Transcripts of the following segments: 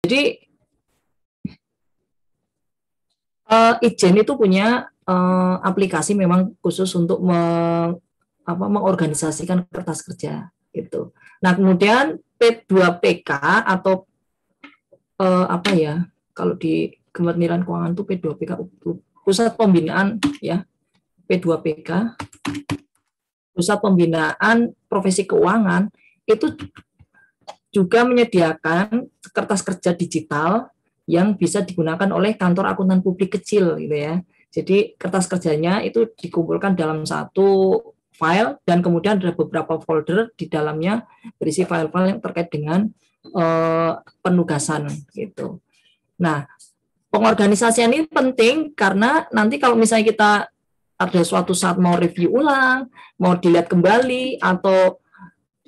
Jadi Ijen itu punya aplikasi memang khusus untuk mengorganisasikan kertas kerja gitu. Nah, kemudian P2PK atau apa ya, kalau di Kementerian Keuangan itu P2PK, Pusat Pembinaan ya, P2PK, Pusat Pembinaan Profesi Keuangan, itu juga menyediakan kertas kerja digital yang bisa digunakan oleh kantor akuntan publik kecil gitu ya. Jadi kertas kerjanya itu dikumpulkan dalam satu file dan kemudian ada beberapa folder di dalamnya berisi file-file yang terkait dengan penugasan gitu. Nah, pengorganisasian ini penting karena nanti kalau misalnya kita ada suatu saat mau review ulang, mau dilihat kembali atau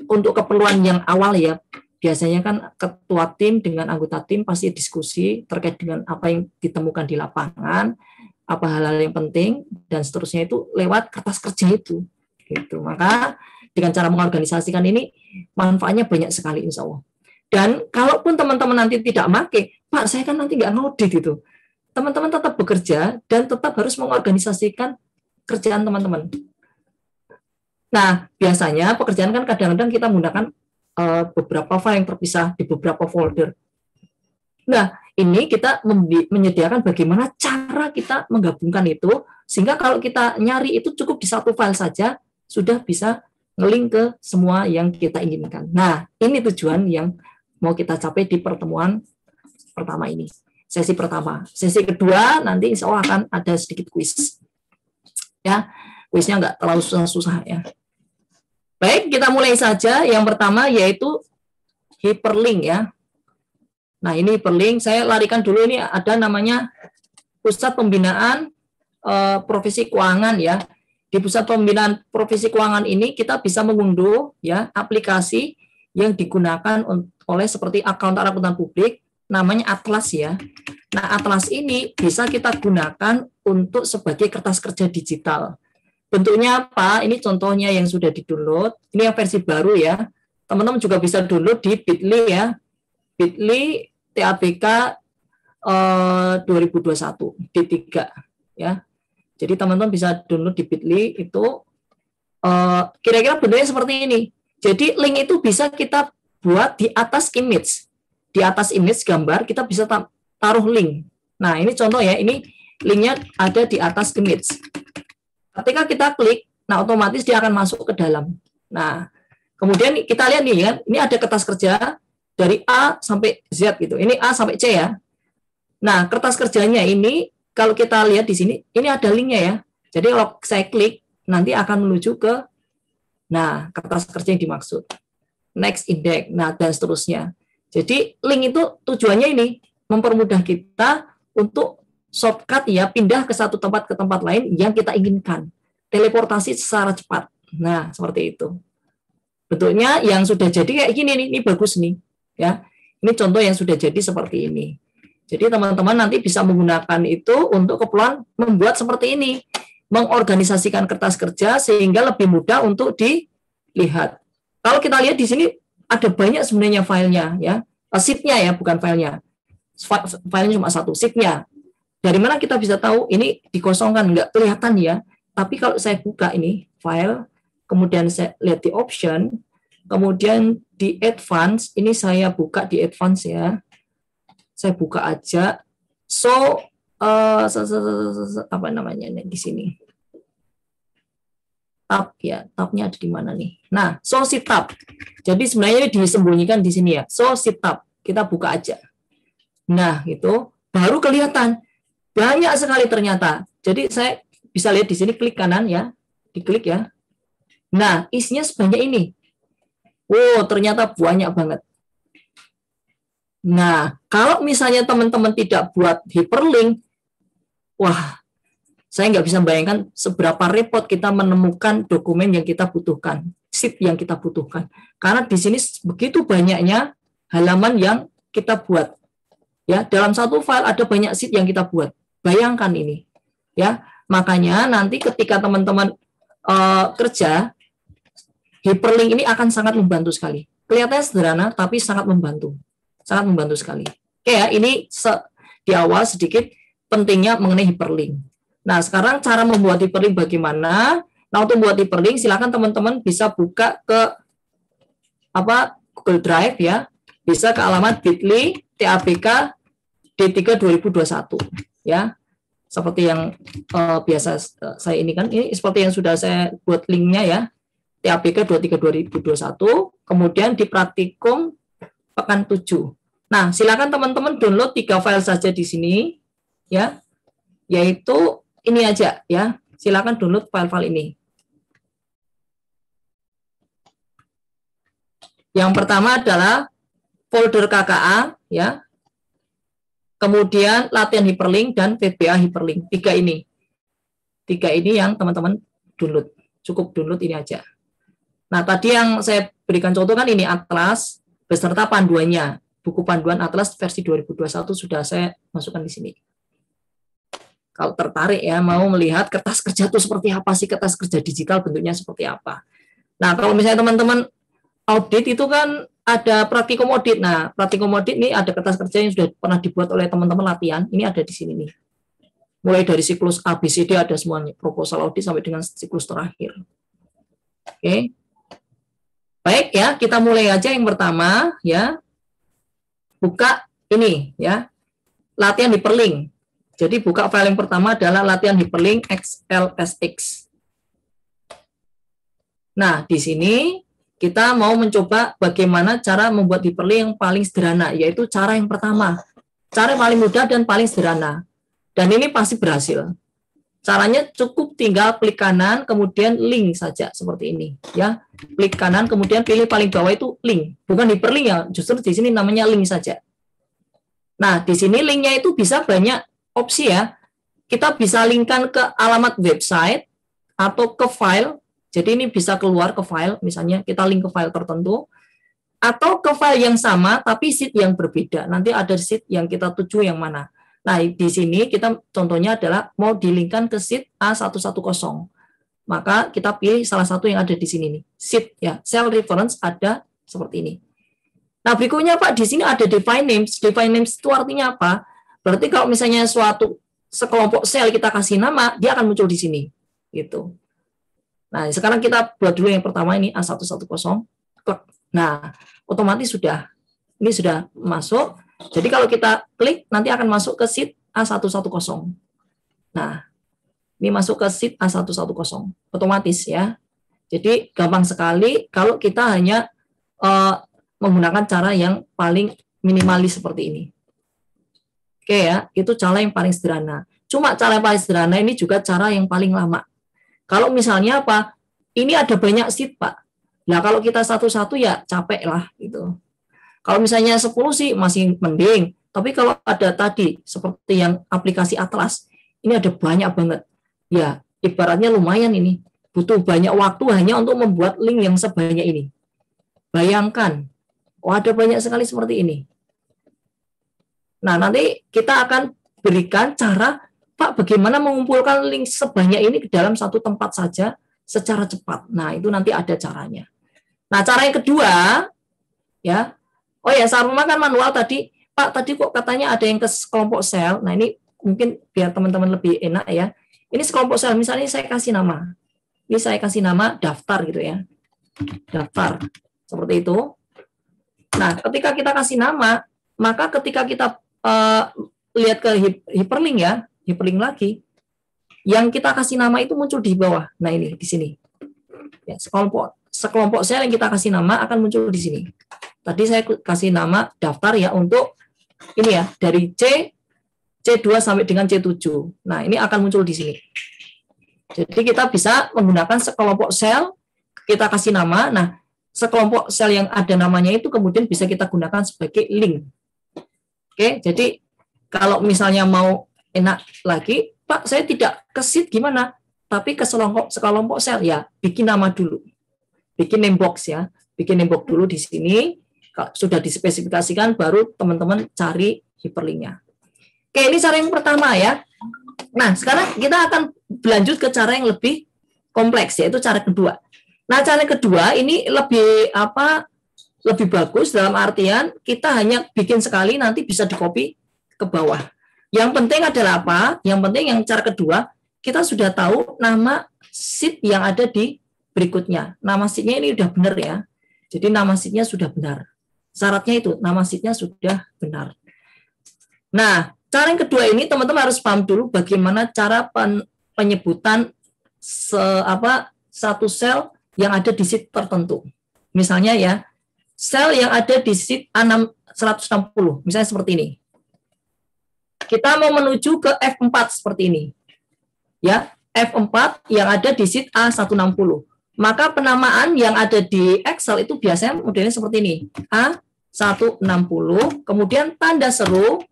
untuk keperluan yang awal ya, biasanya kan ketua tim dengan anggota tim pasti diskusi terkait dengan apa yang ditemukan di lapangan, apa hal-hal yang penting dan seterusnya itu lewat kertas kerja itu. Gitu. Maka dengan cara mengorganisasikan ini manfaatnya banyak sekali insya Allah. Dan kalaupun teman-teman nanti tidak make, Pak saya kan nanti nggak ngaudit itu. Teman-teman tetap bekerja dan tetap harus mengorganisasikan kerjaan teman-teman. Nah, biasanya pekerjaan kan kadang-kadang kita menggunakan beberapa file yang terpisah di beberapa folder. Nah, ini kita menyediakan bagaimana cara kita menggabungkan itu, sehingga kalau kita nyari itu cukup di satu file saja, sudah bisa nge-link ke semua yang kita inginkan. Nah, ini tujuan yang mau kita capai di pertemuan pertama ini. Sesi pertama. Sesi kedua, nanti insya Allah akan ada sedikit kuis. Ya, kuisnya nggak terlalu susah-susah ya. Baik, kita mulai saja. Yang pertama yaitu hyperlink ya. Nah, ini hyperlink. Saya larikan dulu, ini ada namanya Pusat Pembinaan Profesi Keuangan ya. Di Pusat Pembinaan Profesi Keuangan ini kita bisa mengunduh ya aplikasi yang digunakan oleh seperti akuntan publik, namanya Atlas ya. Nah, Atlas ini bisa kita gunakan untuk sebagai kertas kerja digital. Bentuknya apa? Ini contohnya yang sudah di-download. Ini yang versi baru ya. Teman-teman juga bisa download di Bitly ya. Bitly TABK 2021 D3 ya. Jadi teman-teman bisa download di Bitly itu kira-kira bentuknya seperti ini. Jadi link itu bisa kita buat di atas image. Di atas image gambar kita bisa taruh link. Nah, ini contoh ya. Ini linknya ada di atas image. Ketika kita klik, nah otomatis dia akan masuk ke dalam. Nah, kemudian kita lihat nih kan, ini ada kertas kerja dari A sampai Z gitu. Ini A sampai C ya. Nah, kertas kerjanya ini kalau kita lihat di sini, ini ada linknya ya. Jadi kalau saya klik, nanti akan menuju ke kertas kerja yang dimaksud. Next index, nah dan seterusnya. Jadi link itu tujuannya ini mempermudah kita untuk shortcut ya, pindah ke satu tempat ke tempat lain yang kita inginkan. Teleportasi secara cepat. Nah, seperti itu. Bentuknya yang sudah jadi kayak gini nih, ini bagus nih. Ya, ini contoh yang sudah jadi seperti ini. Jadi teman-teman nanti bisa menggunakan itu untuk keperluan membuat seperti ini. Mengorganisasikan kertas kerja sehingga lebih mudah untuk dilihat. Kalau kita lihat di sini ada banyak sebenarnya filenya ya. Sheet-nya ya, bukan filenya. Filenya cuma satu, sheet-nya. Dari mana kita bisa tahu ini dikosongkan, nggak kelihatan ya. Tapi kalau saya buka ini file, kemudian saya lihat di option, kemudian di advance, ini saya buka di advance ya. Saya buka aja. So, apa namanya nih di sini? Tab ya, tabnya ada di mana nih? Nah, so sheet tab. Jadi sebenarnya ini disembunyikan di sini ya. So sheet tab. Kita buka aja. Nah, itu baru kelihatan. Banyak sekali ternyata. Jadi saya bisa lihat di sini, klik kanan ya, diklik ya. Nah, isinya sebanyak ini. Wow, ternyata banyak banget. Nah, kalau misalnya teman-teman tidak buat hyperlink, wah, saya nggak bisa bayangkan seberapa repot kita menemukan dokumen yang kita butuhkan, sheet yang kita butuhkan. Karena di sini begitu banyaknya halaman yang kita buat. Ya, dalam satu file ada banyak sheet yang kita buat. Bayangkan ini, ya. Makanya nanti ketika teman-teman kerja, hyperlink ini akan sangat membantu sekali. Kelihatannya sederhana, tapi sangat membantu sekali. Oke ya, ini di awal sedikit pentingnya mengenai hyperlink. Nah, sekarang cara membuat hyperlink bagaimana? Nah, untuk membuat hyperlink, silakan teman-teman bisa buka ke Google Drive ya, bisa ke alamat bit.ly TAPK D3 2021 ya. Seperti yang biasa saya ini kan, ini seperti yang sudah saya buat linknya ya, TAPK 23 2021, kemudian di praktikum pekan 7. Nah, silakan teman-teman download 3 file saja di sini ya, yaitu ini aja ya, silakan download file-file ini. Yang pertama adalah folder KKA ya, kemudian latihan hyperlink dan VBA hyperlink. Tiga ini yang teman-teman download, cukup download ini aja. Nah, tadi yang saya berikan contoh kan ini atlas beserta panduannya, buku panduan atlas versi 2021 sudah saya masukkan di sini. Kalau tertarik ya, mau melihat kertas kerja itu seperti apa sih, kertas kerja digital bentuknya seperti apa. Nah, kalau misalnya teman-teman audit itu kan ada praktikum audit. Nah, praktikum audit ini ada kertas kerja yang sudah pernah dibuat oleh teman-teman latihan. Ini ada di sini nih. Mulai dari siklus ABCD ada semuanya, proposal audit sampai dengan siklus terakhir. Oke. Baik ya, kita mulai aja yang pertama ya. Buka ini ya. Latihan hyperlink. Jadi buka file yang pertama adalah latihan hyperlink XLSX. Nah, di sini kita mau mencoba bagaimana cara membuat hyperlink yang paling sederhana, yaitu cara yang pertama. Cara yang paling mudah dan paling sederhana. Dan ini pasti berhasil. Caranya cukup tinggal klik kanan, kemudian link saja, seperti ini. Ya, klik kanan, kemudian pilih paling bawah itu link. Bukan hyperlink ya, justru di sini namanya link saja. Nah, di sini linknya itu bisa banyak opsi ya. Kita bisa linkkan ke alamat website atau ke file. Jadi ini bisa keluar ke file, misalnya kita link ke file tertentu, atau ke file yang sama tapi sheet yang berbeda. Nanti ada sheet yang kita tuju yang mana. Nah, di sini kita contohnya adalah mau dilinkkan ke sheet A110. Maka kita pilih salah satu yang ada di sini nih, sheet ya, cell reference ada seperti ini. Nah, berikutnya Pak, di sini ada define names. Define names itu artinya apa? Berarti kalau misalnya suatu sekelompok sel kita kasih nama, dia akan muncul di sini. Gitu. Nah, sekarang kita buat dulu yang pertama ini A110. Klik. Nah, otomatis sudah. Ini sudah masuk. Jadi kalau kita klik, nanti akan masuk ke sheet A110. Nah, ini masuk ke sheet A110. Otomatis ya. Jadi gampang sekali kalau kita hanya menggunakan cara yang paling minimalis seperti ini. Oke ya, itu cara yang paling sederhana. Cuma cara yang paling sederhana ini juga cara yang paling lama. Kalau misalnya apa, ini ada banyak sheet Pak. Nah kalau kita satu-satu ya capek lah gitu. Kalau misalnya 10 sih masih mending. Tapi kalau ada tadi seperti yang aplikasi Atlas, ini ada banyak banget. Ya ibaratnya lumayan ini. Butuh banyak waktu hanya untuk membuat link yang sebanyak ini. Bayangkan, ada banyak sekali seperti ini. Nah nanti kita akan berikan cara Pak, bagaimana mengumpulkan link sebanyak ini ke dalam satu tempat saja secara cepat. Nah, itu nanti ada caranya. Nah, cara yang kedua, ya, oh ya, sama kan manual tadi, Pak, tadi kok katanya ada yang ke kelompok sel. Nah, ini mungkin biar teman-teman lebih enak ya. Ini sekelompok sel, misalnya saya kasih nama. Ini saya kasih nama daftar gitu ya. Daftar, seperti itu. Nah, ketika kita kasih nama, maka ketika kita lihat ke hyperlink ya, hyperlink lagi, yang kita kasih nama itu muncul di bawah. Nah ini di sini. Ya, sekelompok sel yang kita kasih nama akan muncul di sini. Tadi saya kasih nama daftar ya untuk ini ya dari C2 sampai dengan C7. Nah ini akan muncul di sini. Jadi kita bisa menggunakan sekelompok sel kita kasih nama. Nah sekelompok sel yang ada namanya itu kemudian bisa kita gunakan sebagai link. Oke, jadi kalau misalnya mau enak lagi, Pak, saya tidak ke sheet gimana? Tapi ke sekelompok sel ya, bikin nama dulu. Bikin name box ya. Bikin name box dulu di sini. Sudah dispesifikasikan, baru teman-teman cari hyperlinknya. Oke, ini cara yang pertama ya. Nah, sekarang kita akan berlanjut ke cara yang lebih kompleks, yaitu cara kedua. Nah, cara kedua ini lebih lebih bagus dalam artian kita hanya bikin sekali, nanti bisa di-copy ke bawah. Yang penting adalah apa? Yang penting yang cara kedua, kita sudah tahu nama sheet yang ada di berikutnya. Nama sheet-nya ini sudah benar ya. Jadi nama sheet-nya sudah benar. Syaratnya itu, nama sheet-nya sudah benar. Nah, cara yang kedua ini teman-teman harus paham dulu bagaimana cara penyebutan satu sel yang ada di sheet tertentu. Misalnya ya, sel yang ada di sheet A160, misalnya seperti ini. Kita mau menuju ke F4 seperti ini. Ya, F4 yang ada di sheet A160. Maka penamaan yang ada di Excel itu biasanya modelnya seperti ini. A160, kemudian tanda seru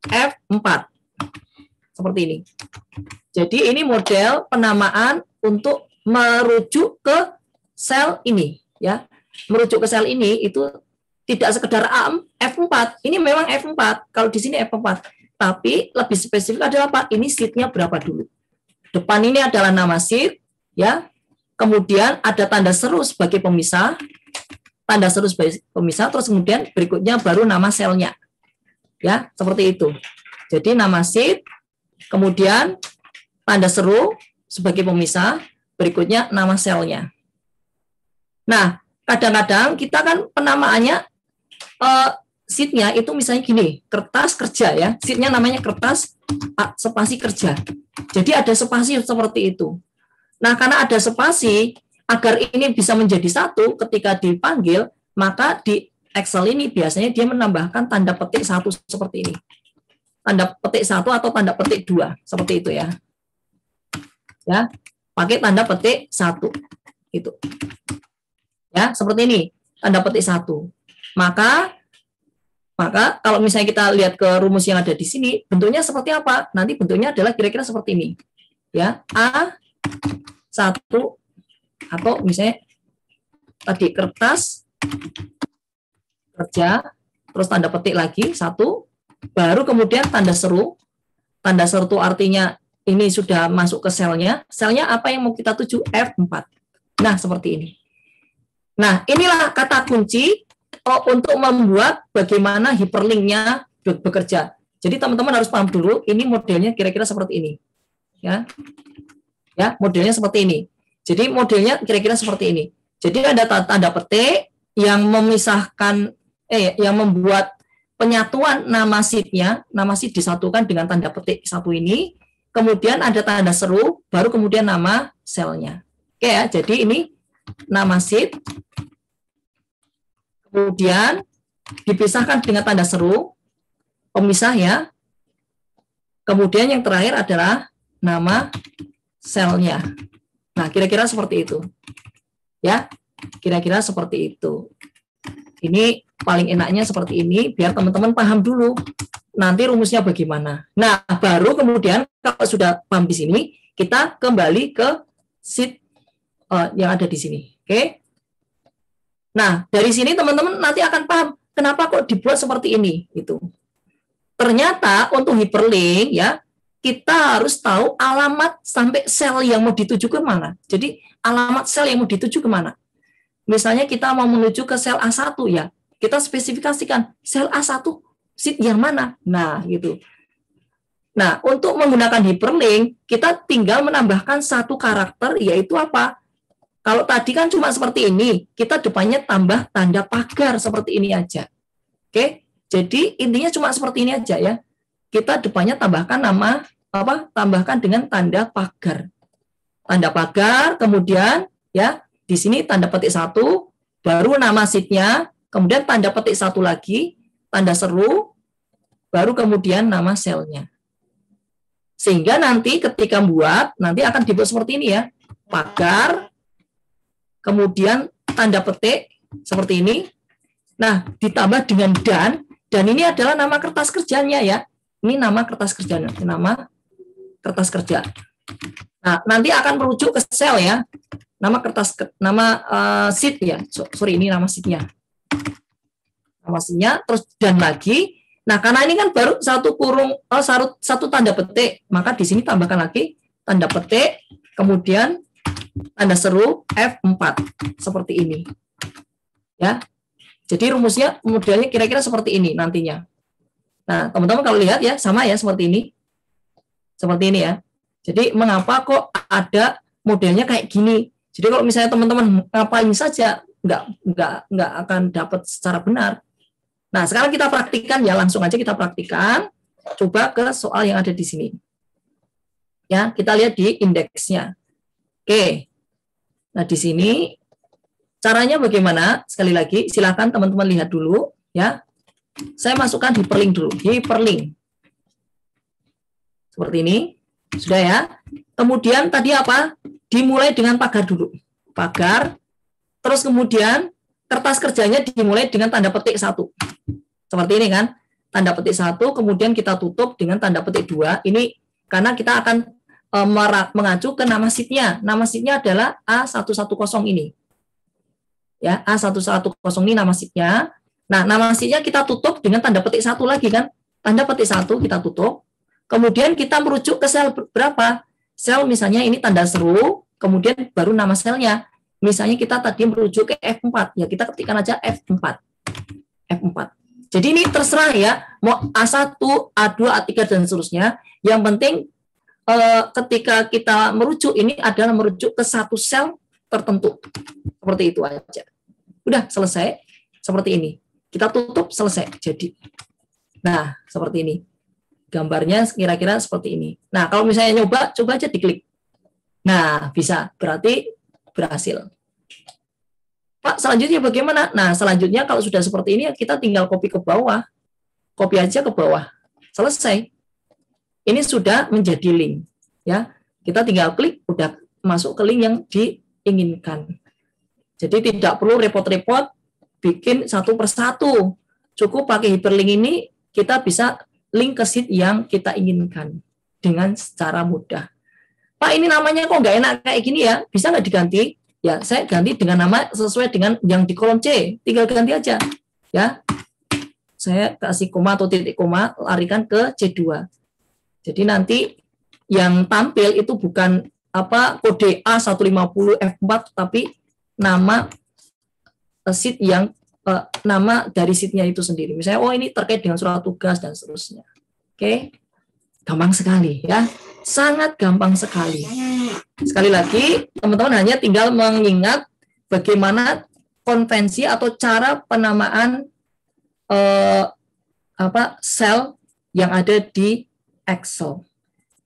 F4. Seperti ini. Jadi ini model penamaan untuk merujuk ke sel ini, ya. Merujuk ke sel ini itu tidak sekedar F4. Ini memang F4. Kalau di sini F4. Tapi lebih spesifik adalah apa? Ini sheet-nya berapa dulu. Depan ini adalah nama sheet, ya. Kemudian ada tanda seru sebagai pemisah. Tanda seru sebagai pemisah, terus kemudian berikutnya baru nama selnya. Ya, seperti itu. Jadi nama sheet, kemudian tanda seru sebagai pemisah, berikutnya nama selnya. Nah, kadang-kadang kita kan penamaannya sheet-nya itu misalnya gini, kertas kerja ya. Sheet-nya namanya kertas spasi kerja. Jadi ada spasi seperti itu. Nah, karena ada spasi, agar ini bisa menjadi satu ketika dipanggil, maka di Excel ini biasanya dia menambahkan tanda petik 1 seperti ini. Tanda petik 1 atau tanda petik 2, seperti itu ya. Ya, pakai tanda petik 1. Itu. Ya, seperti ini, tanda petik 1. Maka kalau misalnya kita lihat ke rumus yang ada di sini, bentuknya seperti apa? Nanti bentuknya adalah kira-kira seperti ini. Ya, A1 atau misalnya tadi kertas kerja, terus tanda petik lagi 1, baru kemudian tanda seru. Tanda seru itu artinya ini sudah masuk ke selnya. Selnya apa yang mau kita tuju? F4. Nah, seperti ini. Nah, inilah kata kunci untuk membuat bagaimana hyperlink-nya bekerja. Jadi teman-teman harus paham dulu, ini modelnya kira-kira seperti ini. Ya, modelnya seperti ini. Jadi modelnya kira-kira seperti ini. Jadi ada tanda petik yang memisahkan, yang membuat penyatuan nama sheet-nya, nama sheet disatukan dengan tanda petik 1 ini, kemudian ada tanda seru, baru kemudian nama selnya. Oke ya, jadi ini nama sheet, kemudian dipisahkan dengan tanda seru, pemisah ya, kemudian yang terakhir adalah nama selnya. Nah, kira-kira seperti itu. Ya, kira-kira seperti itu. Ini paling enaknya seperti ini, biar teman-teman paham dulu. Nanti rumusnya bagaimana. Nah, baru kemudian kalau sudah paham di sini, kita kembali ke sheet yang ada di sini. Oke? Nah, dari sini teman-teman nanti akan paham kenapa kok dibuat seperti ini. Gitu. Ternyata untuk hyperlink, ya, kita harus tahu alamat sampai sel yang mau dituju ke mana. Jadi alamat sel yang mau dituju ke mana. Misalnya kita mau menuju ke sel A1 ya, kita spesifikasikan sel A1 sheet yang mana. Nah, gitu. Nah, untuk menggunakan hyperlink, kita tinggal menambahkan satu karakter, yaitu apa? Kalau tadi kan cuma seperti ini, kita depannya tambah tanda pagar seperti ini aja. Oke? Jadi intinya cuma seperti ini aja ya. Kita depannya tambahkan tambahkan dengan tanda pagar. Tanda pagar, kemudian ya di sini tanda petik 1, baru nama sheet-nya, kemudian tanda petik 1 lagi, tanda seru, baru kemudian nama selnya. Sehingga nanti ketika buat, nanti akan dibuat seperti ini ya. Pagar, kemudian tanda petik seperti ini. Nah, ditambah dengan dan ini adalah nama kertas kerjanya ya. Ini nama kertas kerjanya, nama kertas kerja. Nah, nanti akan merujuk ke sel ya. Nama sheet ya. Sorry, ini nama sheet-nya. Nama sheet-nya, terus dan lagi. Nah, karena ini kan baru satu tanda petik, maka di sini tambahkan lagi tanda petik, kemudian tanda seru F4 seperti ini. Ya. Jadi rumusnya modelnya kira-kira seperti ini nantinya. Nah, teman-teman kalau lihat ya, sama ya seperti ini. Seperti ini ya. Jadi mengapa kok ada modelnya kayak gini? Jadi kalau misalnya teman-teman ngapain saja nggak akan dapat secara benar. Nah, sekarang kita praktikkan ya, langsung aja kita praktikkan. Coba ke soal yang ada di sini. Ya, kita lihat di indeksnya. Oke. Nah, di sini caranya bagaimana? Sekali lagi, silakan teman-teman lihat dulu ya. Saya masukkan hyperlink dulu. Hyperlink. Seperti ini. Sudah ya. Kemudian tadi apa? Dimulai dengan pagar dulu. Pagar. Terus kemudian kertas kerjanya dimulai dengan tanda petik 1. Seperti ini kan. Tanda petik 1, kemudian kita tutup dengan tanda petik 2. Ini karena kita akan mengacu ke nama sheet-nya. Nama sheet-nya adalah A110 ini. Ya, A110 ini nama sheet-nya. Nah, nama sheet-nya kita tutup dengan tanda petik 1 lagi kan. Tanda petik 1 kita tutup. Kemudian kita merujuk ke sel berapa? Sel misalnya ini tanda seru, kemudian baru nama selnya. Misalnya kita tadi merujuk ke F4, ya kita ketikkan aja F4. F4. Jadi ini terserah ya, mau A1, A2, A3 dan seterusnya. Yang penting ketika kita merujuk ini adalah merujuk ke satu sel tertentu. Seperti itu aja. Udah selesai. Seperti ini. Kita tutup, selesai. Jadi. Nah, seperti ini. Gambarnya kira-kira seperti ini. Nah, kalau misalnya nyoba, coba aja diklik. Nah, bisa. Berarti berhasil. Pak, selanjutnya bagaimana? Nah, selanjutnya kalau sudah seperti ini, kita tinggal copy ke bawah. Copy aja ke bawah. Selesai. Ini sudah menjadi link. Ya, kita tinggal klik, udah masuk ke link yang diinginkan. Jadi tidak perlu repot-repot bikin satu persatu. Cukup pakai hyperlink ini, kita bisa link ke sheet yang kita inginkan dengan secara mudah. Pak, ini namanya kok nggak enak kayak gini ya? Bisa nggak diganti? Ya, saya ganti dengan nama sesuai dengan yang di kolom C. Tinggal ganti aja. Ya, saya kasih koma atau titik koma, larikan ke C2. Jadi nanti yang tampil itu bukan kode A150 F4, tapi nama sheet yang nama dari sheet-nya itu sendiri. Misalnya, oh ini terkait dengan surat tugas dan seterusnya. Oke, gampang sekali ya. Sangat gampang sekali. Sekali lagi, teman-teman hanya tinggal mengingat bagaimana konvensi atau cara penamaan sel yang ada di Excel.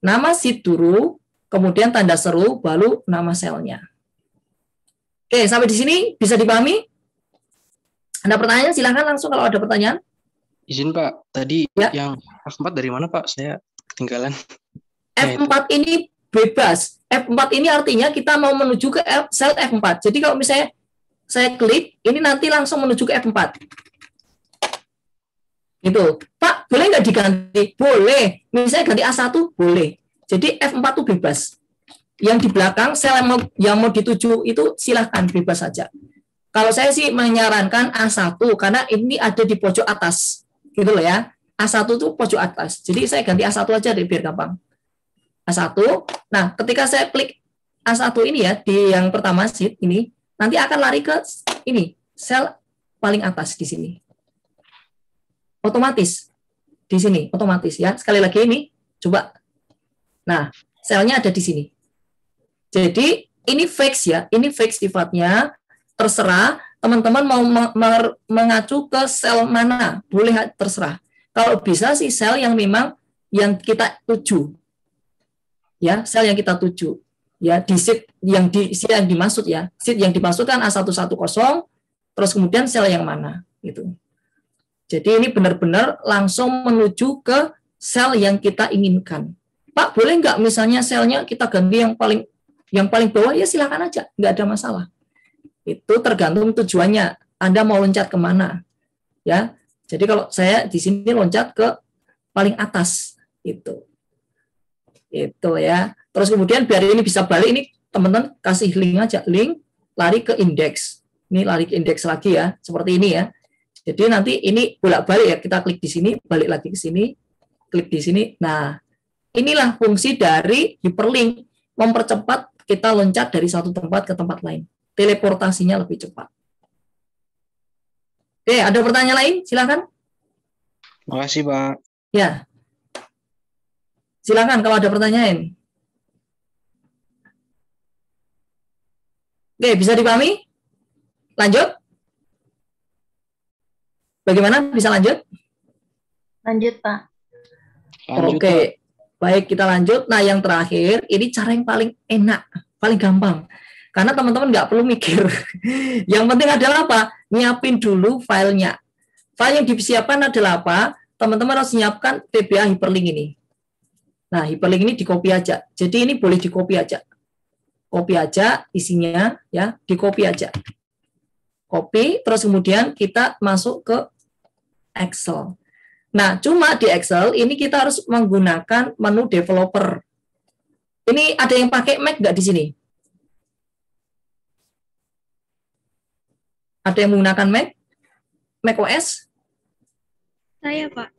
Nama sheet dulu, kemudian tanda seru, baru nama selnya. Oke, sampai di sini bisa dipahami? Ada pertanyaan? Silahkan langsung kalau ada pertanyaan. Izin Pak, tadi ya. Yang F4 dari mana Pak? Saya ketinggalan. F4 ini bebas. F4 ini artinya kita mau menuju ke sel F4. Jadi kalau misalnya saya klik, ini nanti langsung menuju ke F4. Gitu. Pak, boleh nggak diganti? Boleh. Misalnya ganti A1, boleh. Jadi F4 itu bebas. Yang di belakang sel yang mau dituju itu silahkan bebas saja. Kalau saya sih menyarankan A1 karena ini ada di pojok atas. Gitu loh ya. A1 itu pojok atas. Jadi saya ganti A1 aja deh biar gampang. A1. Nah, ketika saya klik A1 ini ya, di yang pertama sheet ini, nanti akan lari ke ini, sel paling atas di sini. Otomatis. Di sini, otomatis ya. Sekali lagi ini, coba. Nah, selnya ada di sini. Jadi, ini fix ya. Ini fix sifatnya. Terserah, teman-teman mau mengacu ke sel mana. Boleh terserah. Kalau bisa sih sel yang memang yang kita tuju. Ya, sel yang kita tuju. Ya, di sheet yang dimaksud ya. Sheet yang dimaksudkan A110, terus kemudian sel yang mana gitu. Jadi ini benar-benar langsung menuju ke sel yang kita inginkan. Pak, boleh nggak misalnya selnya kita ganti yang paling bawah? Ya silakan aja, nggak ada masalah. Itu tergantung tujuannya. Anda mau loncat kemana? Ya, jadi kalau saya di sini loncat ke paling atas itu. Itu ya. Terus kemudian biar ini bisa balik, ini teman-teman kasih link aja, link lari ke indeks. Ini lari ke indeks lagi ya, seperti ini ya. Jadi nanti ini bolak-balik ya, kita klik di sini, balik lagi ke sini, klik di sini. Nah, inilah fungsi dari hyperlink, mempercepat kita loncat dari satu tempat ke tempat lain. Teleportasinya lebih cepat. Oke, ada pertanyaan lain? Silakan. Makasih, Pak. Ya. Silakan kalau ada pertanyaan. Oke, bisa dipahami? Lanjut. Bagaimana? Bisa lanjut? Lanjut, Pak. Lanjut, Oke. Pak. Baik, kita lanjut. Nah, yang terakhir, ini cara yang paling enak, paling gampang. Karena teman-teman nggak perlu mikir. Yang penting adalah apa? Nyiapin dulu filenya. File yang disiapkan adalah apa? Teman-teman harus menyiapkan VBA hyperlink ini. Nah, hyperlink ini di-copy aja. Jadi ini boleh di-copy aja. Copy aja isinya, ya, di-copy aja. Copy, terus kemudian kita masuk ke Excel. Nah, cuma di Excel ini kita harus menggunakan menu developer. Ini ada yang pakai Mac nggak di sini? Ada yang menggunakan Mac? Mac OS? Saya, Pak.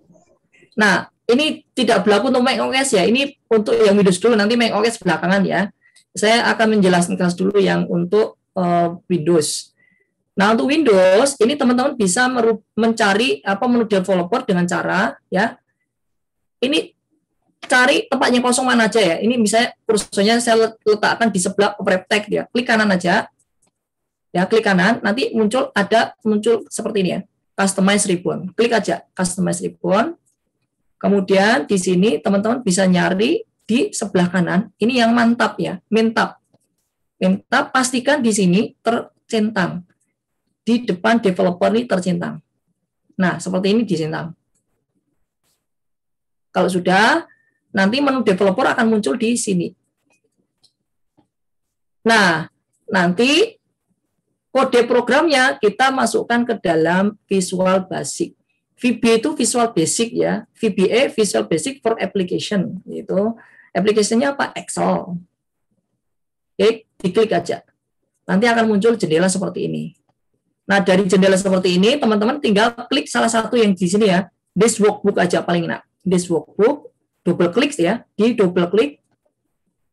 Nah, ini tidak berlaku untuk Mac OS ya. Ini untuk yang Windows dulu, nanti Mac OS belakangan ya. Saya akan menjelaskan dulu yang untuk Windows. Nah, untuk Windows, ini teman-teman bisa mencari menu developer dengan cara, ya, ini cari tempatnya kosong mana aja ya. Ini misalnya kursornya saya letakkan di sebelah wrap text ya. Klik kanan aja. Ya, klik kanan, nanti muncul seperti ini ya. Customize ribbon. Klik aja Customize ribbon. Kemudian di sini teman-teman bisa nyari di sebelah kanan. Ini yang mantap ya, mintap. Mintap pastikan di sini tercentang. Di depan developer ini tercentang. Nah, seperti ini dicentang. Kalau sudah, nanti menu developer akan muncul di sini. Nah, nanti kode programnya kita masukkan ke dalam Visual Basic. VB itu Visual Basic ya, VBA Visual Basic for Application. Itu aplikasinya apa? Excel. Oke, diklik aja. Nanti akan muncul jendela seperti ini. Nah, dari jendela seperti ini, teman-teman tinggal klik salah satu yang di sini ya. This workbook aja paling enak. This workbook, double klik ya, di double klik.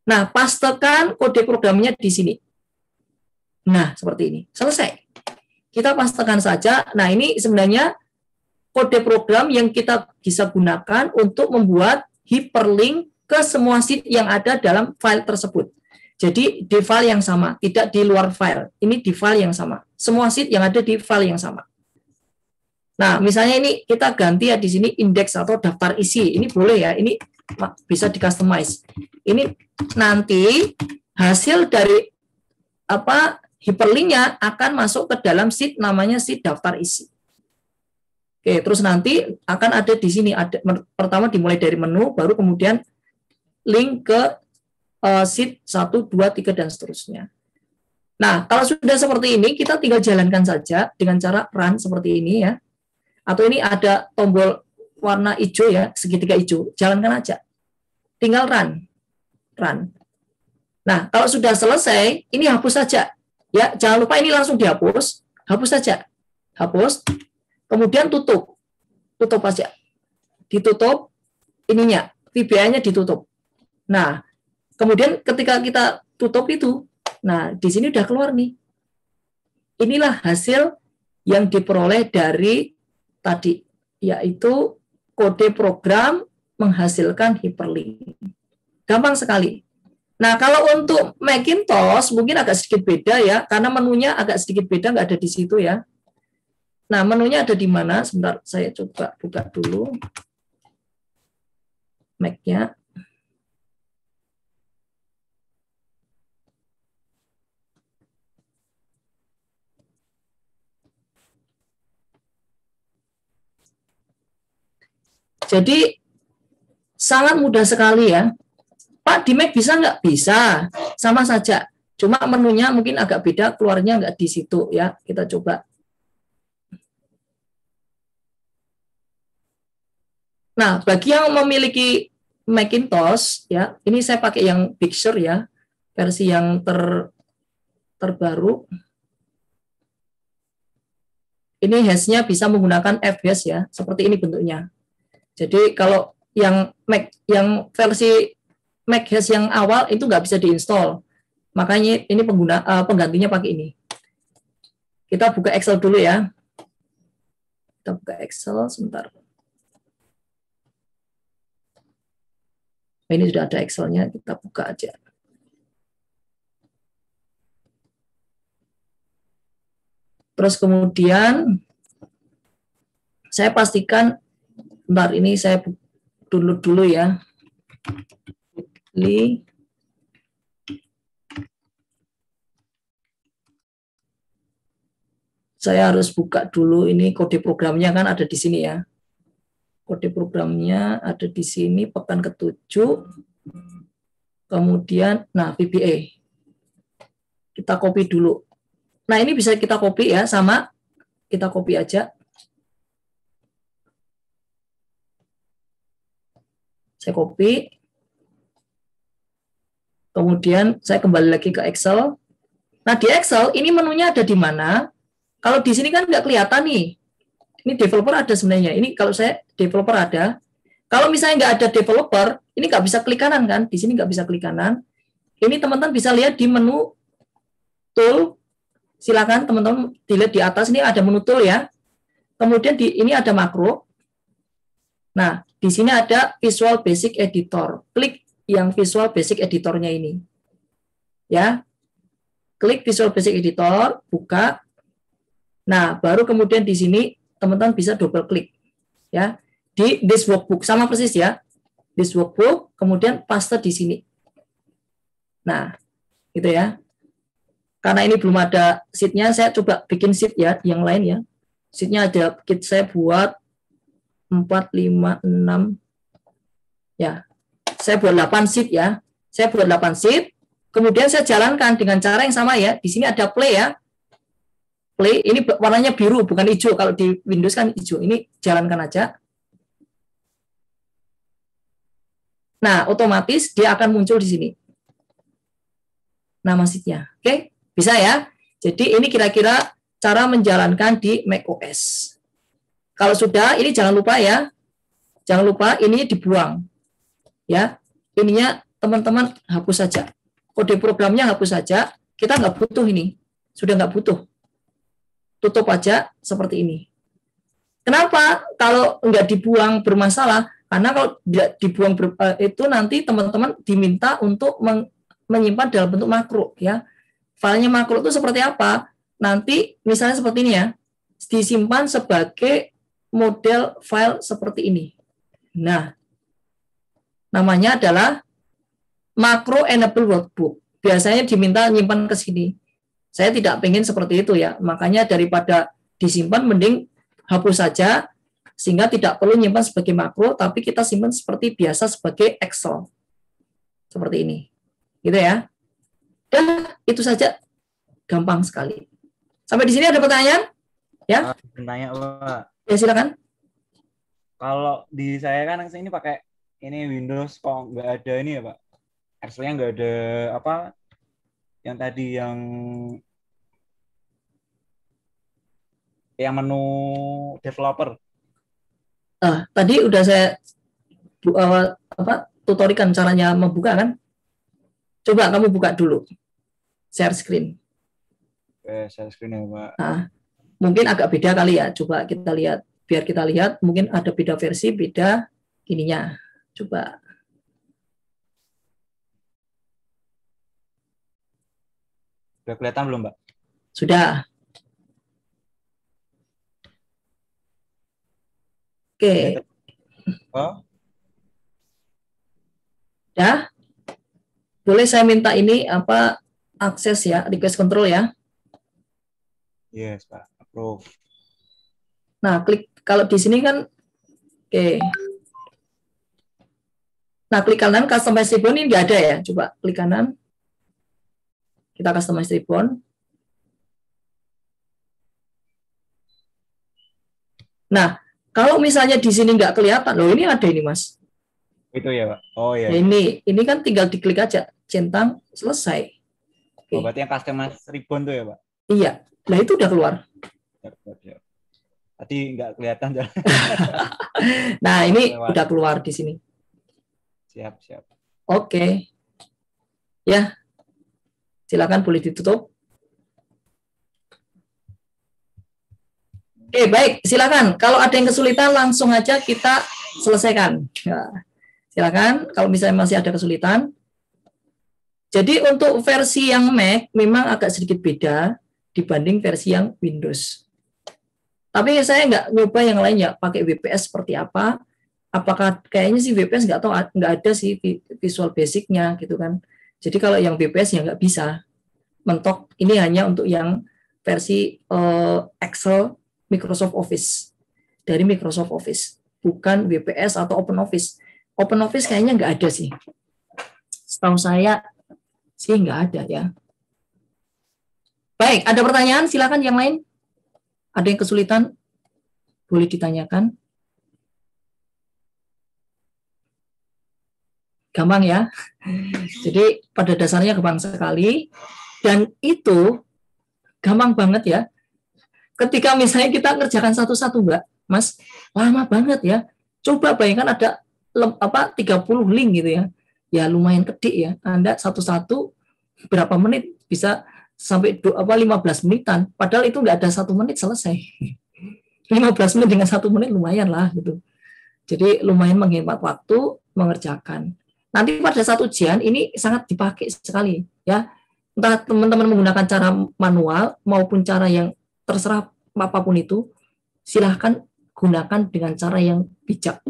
Nah, pastekan kode programnya di sini. Nah, seperti ini. Selesai. Kita pastekan saja. Nah, ini sebenarnya kode program yang kita bisa gunakan untuk membuat hyperlink ke semua sheet yang ada dalam file tersebut. Jadi di file yang sama, tidak di luar file. Ini di file yang sama. Semua sheet yang ada di file yang sama. Nah, misalnya ini kita ganti ya di sini indeks atau daftar isi. Ini boleh ya, ini bisa di-customize. Ini nanti hasil dari hyperlinknya akan masuk ke dalam sheet namanya sheet daftar isi. Oke, terus nanti akan ada di sini pertama dimulai dari menu, baru kemudian link ke sheet 1, 2, 3, dan seterusnya. Nah, kalau sudah seperti ini, kita tinggal jalankan saja dengan cara run seperti ini ya. Atau ini ada tombol warna hijau ya, segitiga hijau. Jalankan aja. Tinggal run. Run. Nah, kalau sudah selesai, ini hapus saja. Ya, jangan lupa ini langsung dihapus. Hapus saja. Hapus. Kemudian tutup. Tutup aja. Ditutup ininya. VBA-nya ditutup. Nah, kemudian ketika kita tutup itu, nah di sini udah keluar nih. Inilah hasil yang diperoleh dari tadi, yaitu kode program menghasilkan hyperlink. Gampang sekali. Nah, kalau untuk Macintosh mungkin agak sedikit beda ya, karena menunya agak sedikit beda, nggak ada di situ ya. Nah, menunya ada di mana? Sebentar, saya coba buka dulu Mac-nya. Jadi sangat mudah sekali ya. Pak, di Mac bisa nggak? Bisa, sama saja. Cuma menunya mungkin agak beda, keluarnya nggak di situ ya. Kita coba. Nah, bagi yang memiliki Macintosh ya, ini saya pakai yang Big Sur ya, versi yang terbaru. Ini hash-nya bisa menggunakan fhash ya, seperti ini bentuknya. Jadi kalau yang versi Mac hash yang awal itu nggak bisa diinstal. Makanya ini penggantinya pakai ini. Kita buka Excel dulu ya. Kita buka Excel sebentar. Ini sudah ada Excel-nya, kita buka aja. Terus kemudian saya pastikan, bentar ini saya download dulu ya. Saya harus buka dulu ini kode programnya kan ada di sini ya. Kode programnya ada di sini pekan ke-7. Kemudian, nah VBA. Kita copy dulu. Nah ini bisa kita copy ya, sama. Kita copy aja. Saya copy. Kemudian saya kembali lagi ke Excel. Nah di Excel ini menunya ada di mana? Kalau di sini kan nggak kelihatan nih. Ini developer ada sebenarnya. Ini kalau saya developer ada. Kalau misalnya nggak ada developer, ini nggak bisa klik kanan kan? Di sini nggak bisa klik kanan. Ini teman-teman bisa lihat di menu tool. Silakan teman-teman dilihat di atas ini ada menu tool ya. Kemudian di ini ada makro. Nah, di sini ada Visual Basic Editor. Klik yang Visual Basic Editornya ini. Ya. Klik Visual Basic Editor, buka. Nah, baru kemudian di sini teman-teman bisa double klik ya di this workbook sama persis ya. This workbook kemudian paste di sini. Nah, gitu ya. Karena ini belum ada sheet-nya, saya coba bikin sheet ya yang lain ya. Sheet-nya ada saya buat 4 5 6 ya. Saya buat 8 sheet ya. Saya buat 8 sheet. Kemudian saya jalankan dengan cara yang sama ya. Di sini ada play ya. Play, ini warnanya biru, bukan hijau. Kalau di Windows kan hijau. Ini jalankan aja. Nah, otomatis dia akan muncul di sini. Nama sheet-nya. Oke, bisa ya? Jadi ini kira-kira cara menjalankan di macOS. Kalau sudah, ini jangan lupa ya. Jangan lupa ini dibuang. Ya, ininya teman-teman hapus saja. Kode programnya hapus saja. Kita nggak butuh ini. Sudah nggak butuh. Tutup aja seperti ini. Kenapa kalau nggak dibuang bermasalah? Karena kalau tidak dibuang itu nanti teman-teman diminta untuk menyimpan dalam bentuk makro ya. Filenya makro itu seperti apa? Nanti misalnya seperti ini ya, disimpan sebagai model file seperti ini. Nah, namanya adalah macro enable workbook. Biasanya diminta nyimpan ke sini. Saya tidak pengen seperti itu ya. Makanya daripada disimpan mending hapus saja sehingga tidak perlu nyimpan sebagai makro tapi kita simpan seperti biasa sebagai Excel. Seperti ini. Gitu ya. Dan itu saja gampang sekali. Sampai di sini ada pertanyaan? Ya? Bertanya, Pak. Ya silakan. Kalau di saya kan ini pakai ini Windows kok nggak ada ini ya, Pak. Excel-nya nggak ada apa yang tadi yang menu developer. Tadi udah saya tutorikan caranya membuka kan? Coba kamu buka dulu. Share screen. Share screen ya, Pak. Mungkin agak beda kali ya. Coba kita lihat. Biar kita lihat mungkin ada beda versi, beda ininya. Coba. Sudah kelihatan belum, Mbak? Sudah. Oke. Oh. Ya. Boleh saya minta ini apa akses ya, request control ya? Yes, Pak. Approve. Nah, klik kalau di sini kan oke. Nah, klik kanan customize ribbon ini nggak ada ya. Coba klik kanan. Kita customize ribbon. Nah, kalau misalnya di sini nggak kelihatan, loh ini ada ini Mas. Itu ya, Pak. Oh ya. Nah, ini kan tinggal diklik aja, centang selesai. Oke. Oh, berarti yang customize ribbon tuh ya, Pak? Iya. Nah, itu udah keluar. Ya. Tadi nggak kelihatan. Nah, ini udah keluar di sini. Siap. Oke. Ya. Silakan boleh ditutup. Oke, baik, silakan. Kalau ada yang kesulitan langsung aja kita selesaikan. Ya, silakan. Kalau misalnya masih ada kesulitan. Jadi untuk versi yang Mac memang agak sedikit beda dibanding versi yang Windows. Tapi saya nggak nyoba yang lain ya, pakai WPS seperti apa. Apakah kayaknya sih WPS nggak tahu, nggak ada sih Visual Basic-nya gitu kan. Jadi kalau yang WPS ya nggak bisa. Mentok ini hanya untuk yang versi Excel Microsoft Office. Dari Microsoft Office. Bukan WPS atau Open Office. Open Office kayaknya nggak ada sih. Setahu saya sih nggak ada ya. Baik, ada pertanyaan? Silakan yang lain. Ada yang kesulitan? Boleh ditanyakan. Gampang ya. Jadi pada dasarnya gampang sekali. Dan itu gampang banget ya. Ketika misalnya kita ngerjakan satu-satu, Mbak, Mas, lama banget ya. Coba bayangkan ada 30 link gitu ya. Ya lumayan gede ya. Anda satu-satu berapa menit bisa sampai 15 menitan. Padahal itu nggak ada 1 menit selesai. 15 menit dengan 1 menit lumayan lah gitu. Jadi lumayan menghemat waktu mengerjakan. Nanti pada satu ujian ini sangat dipakai sekali ya. Entah teman-teman menggunakan cara manual maupun cara yang terserah apapun itu, silahkan gunakan dengan cara yang bijak.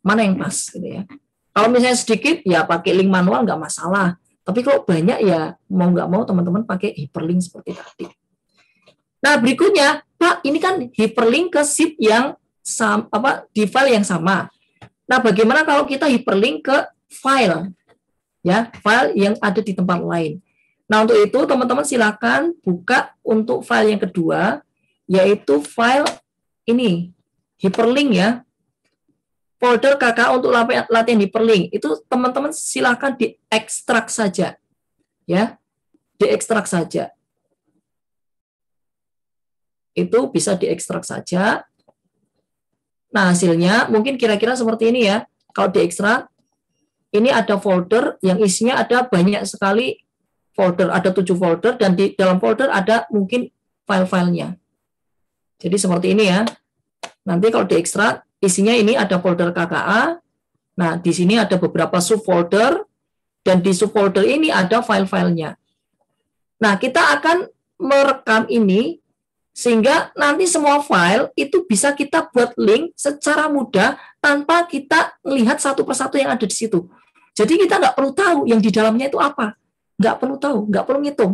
Mana yang pas gitu ya. Kalau misalnya sedikit ya pakai link manual nggak masalah. Tapi kalau banyak ya mau nggak mau teman-teman pakai hyperlink seperti tadi. Nah berikutnya, Pak, ini kan hyperlink ke sheet yang di file yang sama. Nah bagaimana kalau kita hyperlink ke file, ya file yang ada di tempat lain. Nah untuk itu teman-teman silakan buka untuk file yang kedua, yaitu file ini hyperlink ya, folder KKA untuk latihan hyperlink. Itu teman-teman silakan diekstrak saja, ya diekstrak saja. Itu bisa diekstrak saja. Nah hasilnya mungkin kira-kira seperti ini ya. Kalau diekstrak, ini ada folder yang isinya ada banyak sekali folder, ada 7 folder, dan di dalam folder ada mungkin file-filenya. Jadi seperti ini ya. Nanti kalau diekstrak, isinya ini ada folder KKA. Nah, di sini ada beberapa subfolder, dan di subfolder ini ada file-filenya. Nah, kita akan merekam ini, sehingga nanti semua file itu bisa kita buat link secara mudah, tanpa kita melihat satu persatu yang ada di situ. Jadi kita nggak perlu tahu yang di dalamnya itu apa. Nggak perlu tahu, nggak perlu ngitung.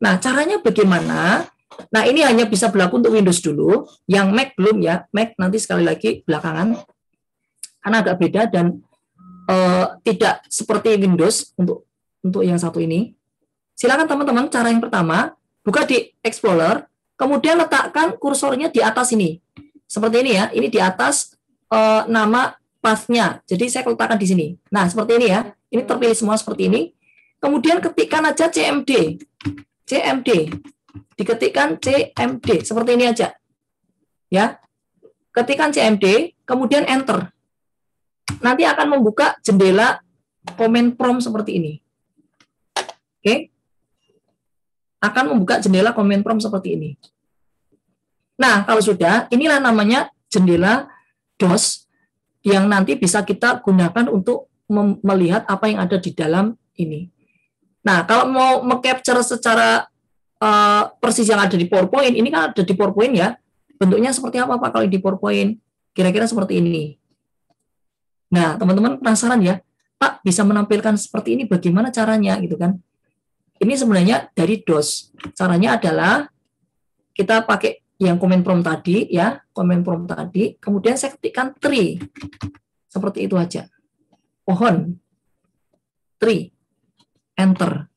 Nah, caranya bagaimana? Nah, ini hanya bisa berlaku untuk Windows dulu. Yang Mac belum ya. Mac nanti sekali lagi belakangan. Karena agak beda dan tidak seperti Windows untuk yang satu ini. Silakan teman-teman, cara yang pertama, buka di Explorer, kemudian letakkan kursornya di atas ini. Seperti ini ya. Ini di atas nama path-nya. Jadi saya letakkan di sini. Nah, seperti ini ya. Ini terpilih semua seperti ini. Kemudian ketikkan aja CMD. CMD. Diketikkan CMD. Seperti ini aja. Ya. Ketikkan CMD, kemudian enter. Nanti akan membuka jendela command prompt seperti ini. Oke. Akan membuka jendela command prompt seperti ini. Nah, kalau sudah, inilah namanya jendela DOS yang nanti bisa kita gunakan untuk melihat apa yang ada di dalam ini. Nah, kalau mau meng-capture secara persis yang ada di PowerPoint, ini kan ada di PowerPoint ya. Bentuknya seperti apa Pak kalau di PowerPoint? Kira-kira seperti ini. Nah, teman-teman penasaran ya, Pak bisa menampilkan seperti ini bagaimana caranya gitu kan? Ini sebenarnya dari DOS. Caranya adalah kita pakai yang command prompt tadi ya, command prompt tadi, kemudian saya ketikkan tree. Seperti itu aja. Pohon. Tree. Enter.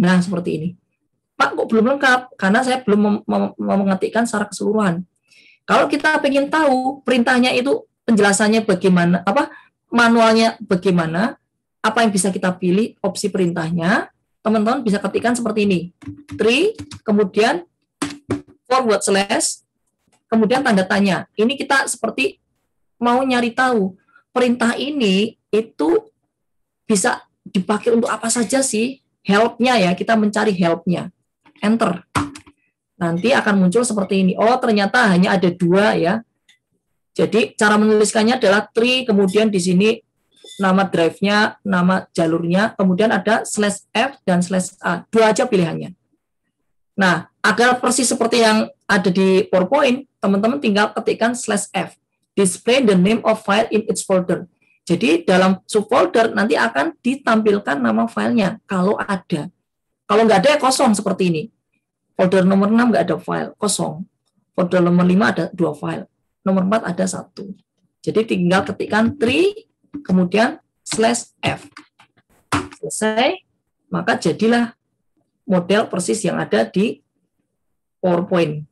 Nah, seperti ini. Pak, kok belum lengkap? Karena saya belum mengetikkan secara keseluruhan. Kalau kita ingin tahu perintahnya itu penjelasannya bagaimana, manualnya bagaimana, apa yang bisa kita pilih, opsi perintahnya, teman-teman bisa ketikkan seperti ini. Tree, kemudian forward slash, kemudian tanda tanya. Ini kita seperti mau nyari tahu perintah ini itu bisa dipakai untuk apa saja sih? Help-nya ya, kita mencari help-nya. Enter. Nanti akan muncul seperti ini. Oh, ternyata hanya ada 2 ya. Jadi cara menuliskannya adalah tree, kemudian di sini nama drive-nya, nama jalurnya, kemudian ada /f dan /a. 2 aja pilihannya. Nah, agar persis seperti yang ada di PowerPoint, teman-teman tinggal ketikkan /f. Display the name of file in its folder. Jadi dalam subfolder nanti akan ditampilkan nama filenya kalau ada. Kalau nggak ada ya kosong seperti ini. Folder nomor 6 nggak ada file, kosong. Folder nomor 5 ada 2 file. Nomor 4 ada 1. Jadi tinggal ketikkan tree, kemudian /f. Selesai, maka jadilah model persis yang ada di PowerPoint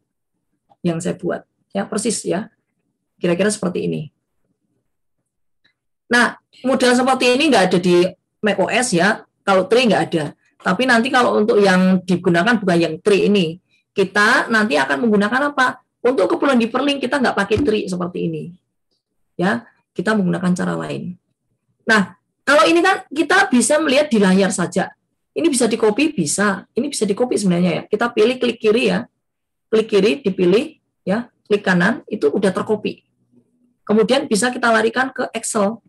yang saya buat. Ya, persis ya. Kira-kira seperti ini. Nah, model seperti ini nggak ada di macOS ya. Kalau tree nggak ada. Tapi nanti kalau untuk yang digunakan bukan yang tree ini, kita nanti akan menggunakan apa? Untuk keperluan hyperlink kita nggak pakai tree seperti ini. Ya, kita menggunakan cara lain. Nah, kalau ini kan kita bisa melihat di layar saja. Ini bisa di-copy, bisa. Ini bisa di-copy sebenarnya ya. Kita pilih klik kiri ya. Klik kiri dipilih ya, klik kanan itu udah tercopy. Kemudian bisa kita larikan ke Excel.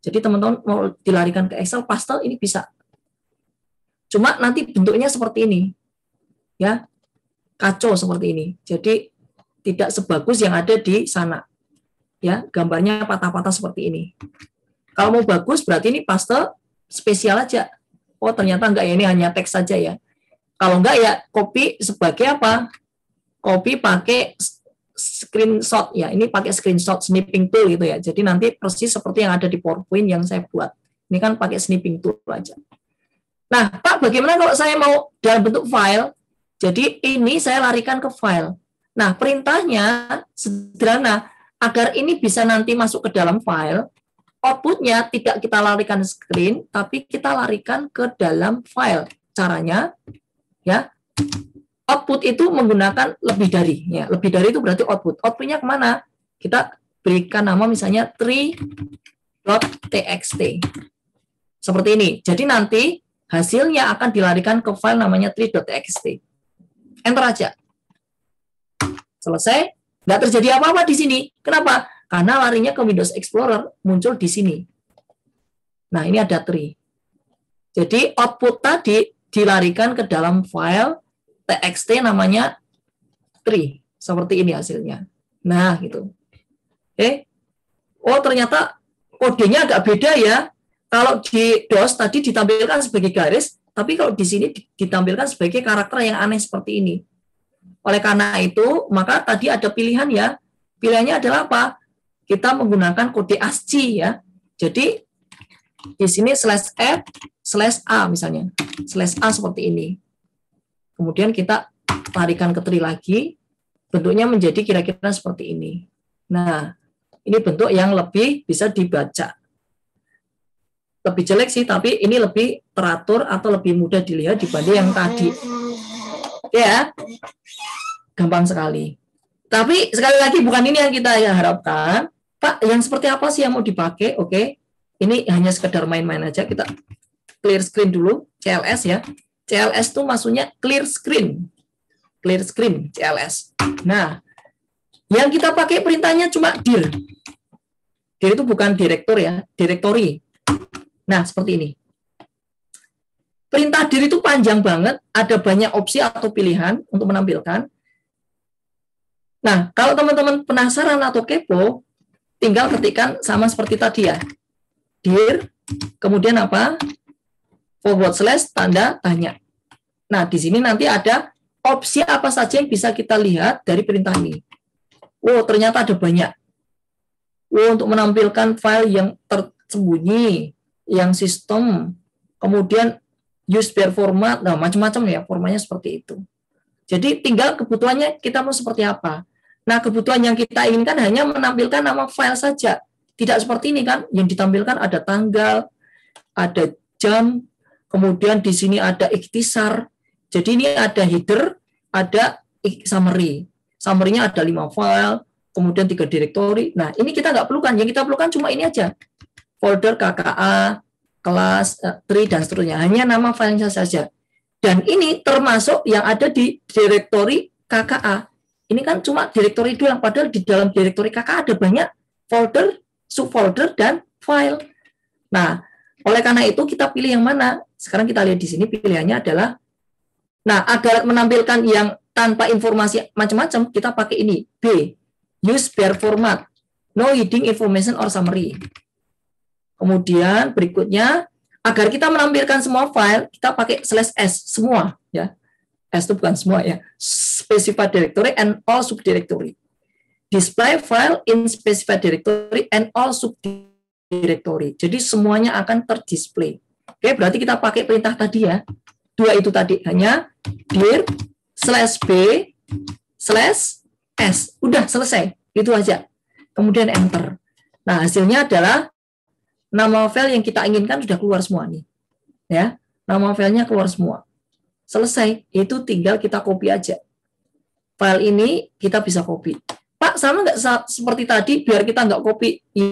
Jadi teman-teman mau dilarikan ke Excel, pastel ini bisa. Cuma nanti bentuknya seperti ini. Ya. Kacau seperti ini. Jadi tidak sebagus yang ada di sana. Ya, gambarnya patah-patah seperti ini. Kalau mau bagus berarti ini pastel spesial aja. Oh, ternyata enggak ya, ini hanya teks saja ya. Kalau enggak ya copy sebagai apa? Copy pakai screenshot ya. Ini pakai screenshot snipping tool gitu ya. Jadi nanti persis seperti yang ada di PowerPoint yang saya buat. Ini kan pakai snipping tool aja. Nah, Pak, bagaimana kalau saya mau dalam bentuk file? Jadi ini saya larikan ke file. Nah, perintahnya sederhana. Agar ini bisa nanti masuk ke dalam file, outputnya tidak kita larikan screen, tapi kita larikan ke dalam file. Caranya, ya, output itu menggunakan lebih dari. Ya, lebih dari itu berarti output. Outputnya kemana? Kita berikan nama misalnya tree.txt. Seperti ini. Jadi nanti hasilnya akan dilarikan ke file namanya tree.txt. Enter aja. Selesai. Nggak terjadi apa-apa di sini. Kenapa? Karena larinya ke Windows Explorer muncul di sini. Nah, ini ada tree. Jadi output tadi dilarikan ke dalam file txt namanya tree. Seperti ini hasilnya. Nah, gitu. Oke. Oh, ternyata kodenya agak beda ya. Kalau di DOS tadi ditampilkan sebagai garis, tapi kalau di sini ditampilkan sebagai karakter yang aneh seperti ini. Oleh karena itu, maka tadi ada pilihan ya. Pilihannya adalah apa? Kita menggunakan kode ASCII ya. Jadi di sini /f/a misalnya. /a seperti ini. Kemudian kita larikan ke tree lagi. Bentuknya menjadi kira-kira seperti ini. Nah, ini bentuk yang lebih bisa dibaca. Lebih jelek sih, tapi ini lebih teratur atau lebih mudah dilihat dibanding yang tadi. Ya, gampang sekali. Tapi sekali lagi bukan ini yang kita harapkan. Pak, yang seperti apa sih yang mau dipakai? Oke, ini hanya sekedar main-main aja. Kita clear screen dulu, CLS ya. CLS itu maksudnya clear screen. Clear screen, CLS. Nah, yang kita pakai perintahnya cuma dir. Dir itu bukan direktur ya, directory. Nah, seperti ini. Perintah dir itu panjang banget, ada banyak opsi atau pilihan untuk menampilkan. Nah, kalau teman-teman penasaran atau kepo, tinggal ketikkan sama seperti tadi ya. Dir, kemudian apa? / tanda tanya. Nah, di sini nanti ada opsi apa saja yang bisa kita lihat dari perintah ini. Oh, ternyata ada banyak. Oh, untuk menampilkan file yang tersembunyi, yang sistem, kemudian use bare format, nah macam-macam ya, formatnya seperti itu. Jadi tinggal kebutuhannya kita mau seperti apa. Nah, kebutuhan yang kita inginkan hanya menampilkan nama file saja. Tidak seperti ini kan, yang ditampilkan ada tanggal, ada jam, kemudian di sini ada ikhtisar. Jadi ini ada header, ada summary. Summary-nya ada 5 file, kemudian 3 directory. Nah, ini kita nggak perlukan. Yang kita perlukan cuma ini aja. Folder KKA, kelas, tree, dan seterusnya. Hanya nama filenya saja. Dan ini termasuk yang ada di direktori KKA. Ini kan cuma direktori doang, padahal di dalam direktori KKA ada banyak folder, subfolder, dan file. Nah, oleh karena itu kita pilih yang mana? Sekarang kita lihat di sini pilihannya adalah, nah, agar menampilkan yang tanpa informasi macam-macam, kita pakai ini, B, use bare format, no heading information or summary. Kemudian berikutnya, agar kita menampilkan semua file, kita pakai /S semua, ya. S itu bukan semua, ya. Specified directory and all subdirectory. Display file in specified directory and all subdirectory. Jadi semuanya akan terdisplay. Oke, berarti kita pakai perintah tadi ya. Dua itu tadi, hanya dir /B /S. Udah selesai, itu aja. Kemudian enter. Nah, hasilnya adalah nama file yang kita inginkan sudah keluar semua nih. Ya, nama filenya keluar semua. Selesai, itu tinggal kita copy aja. File ini kita bisa copy. Pak, sama nggak seperti tadi, biar kita nggak copy di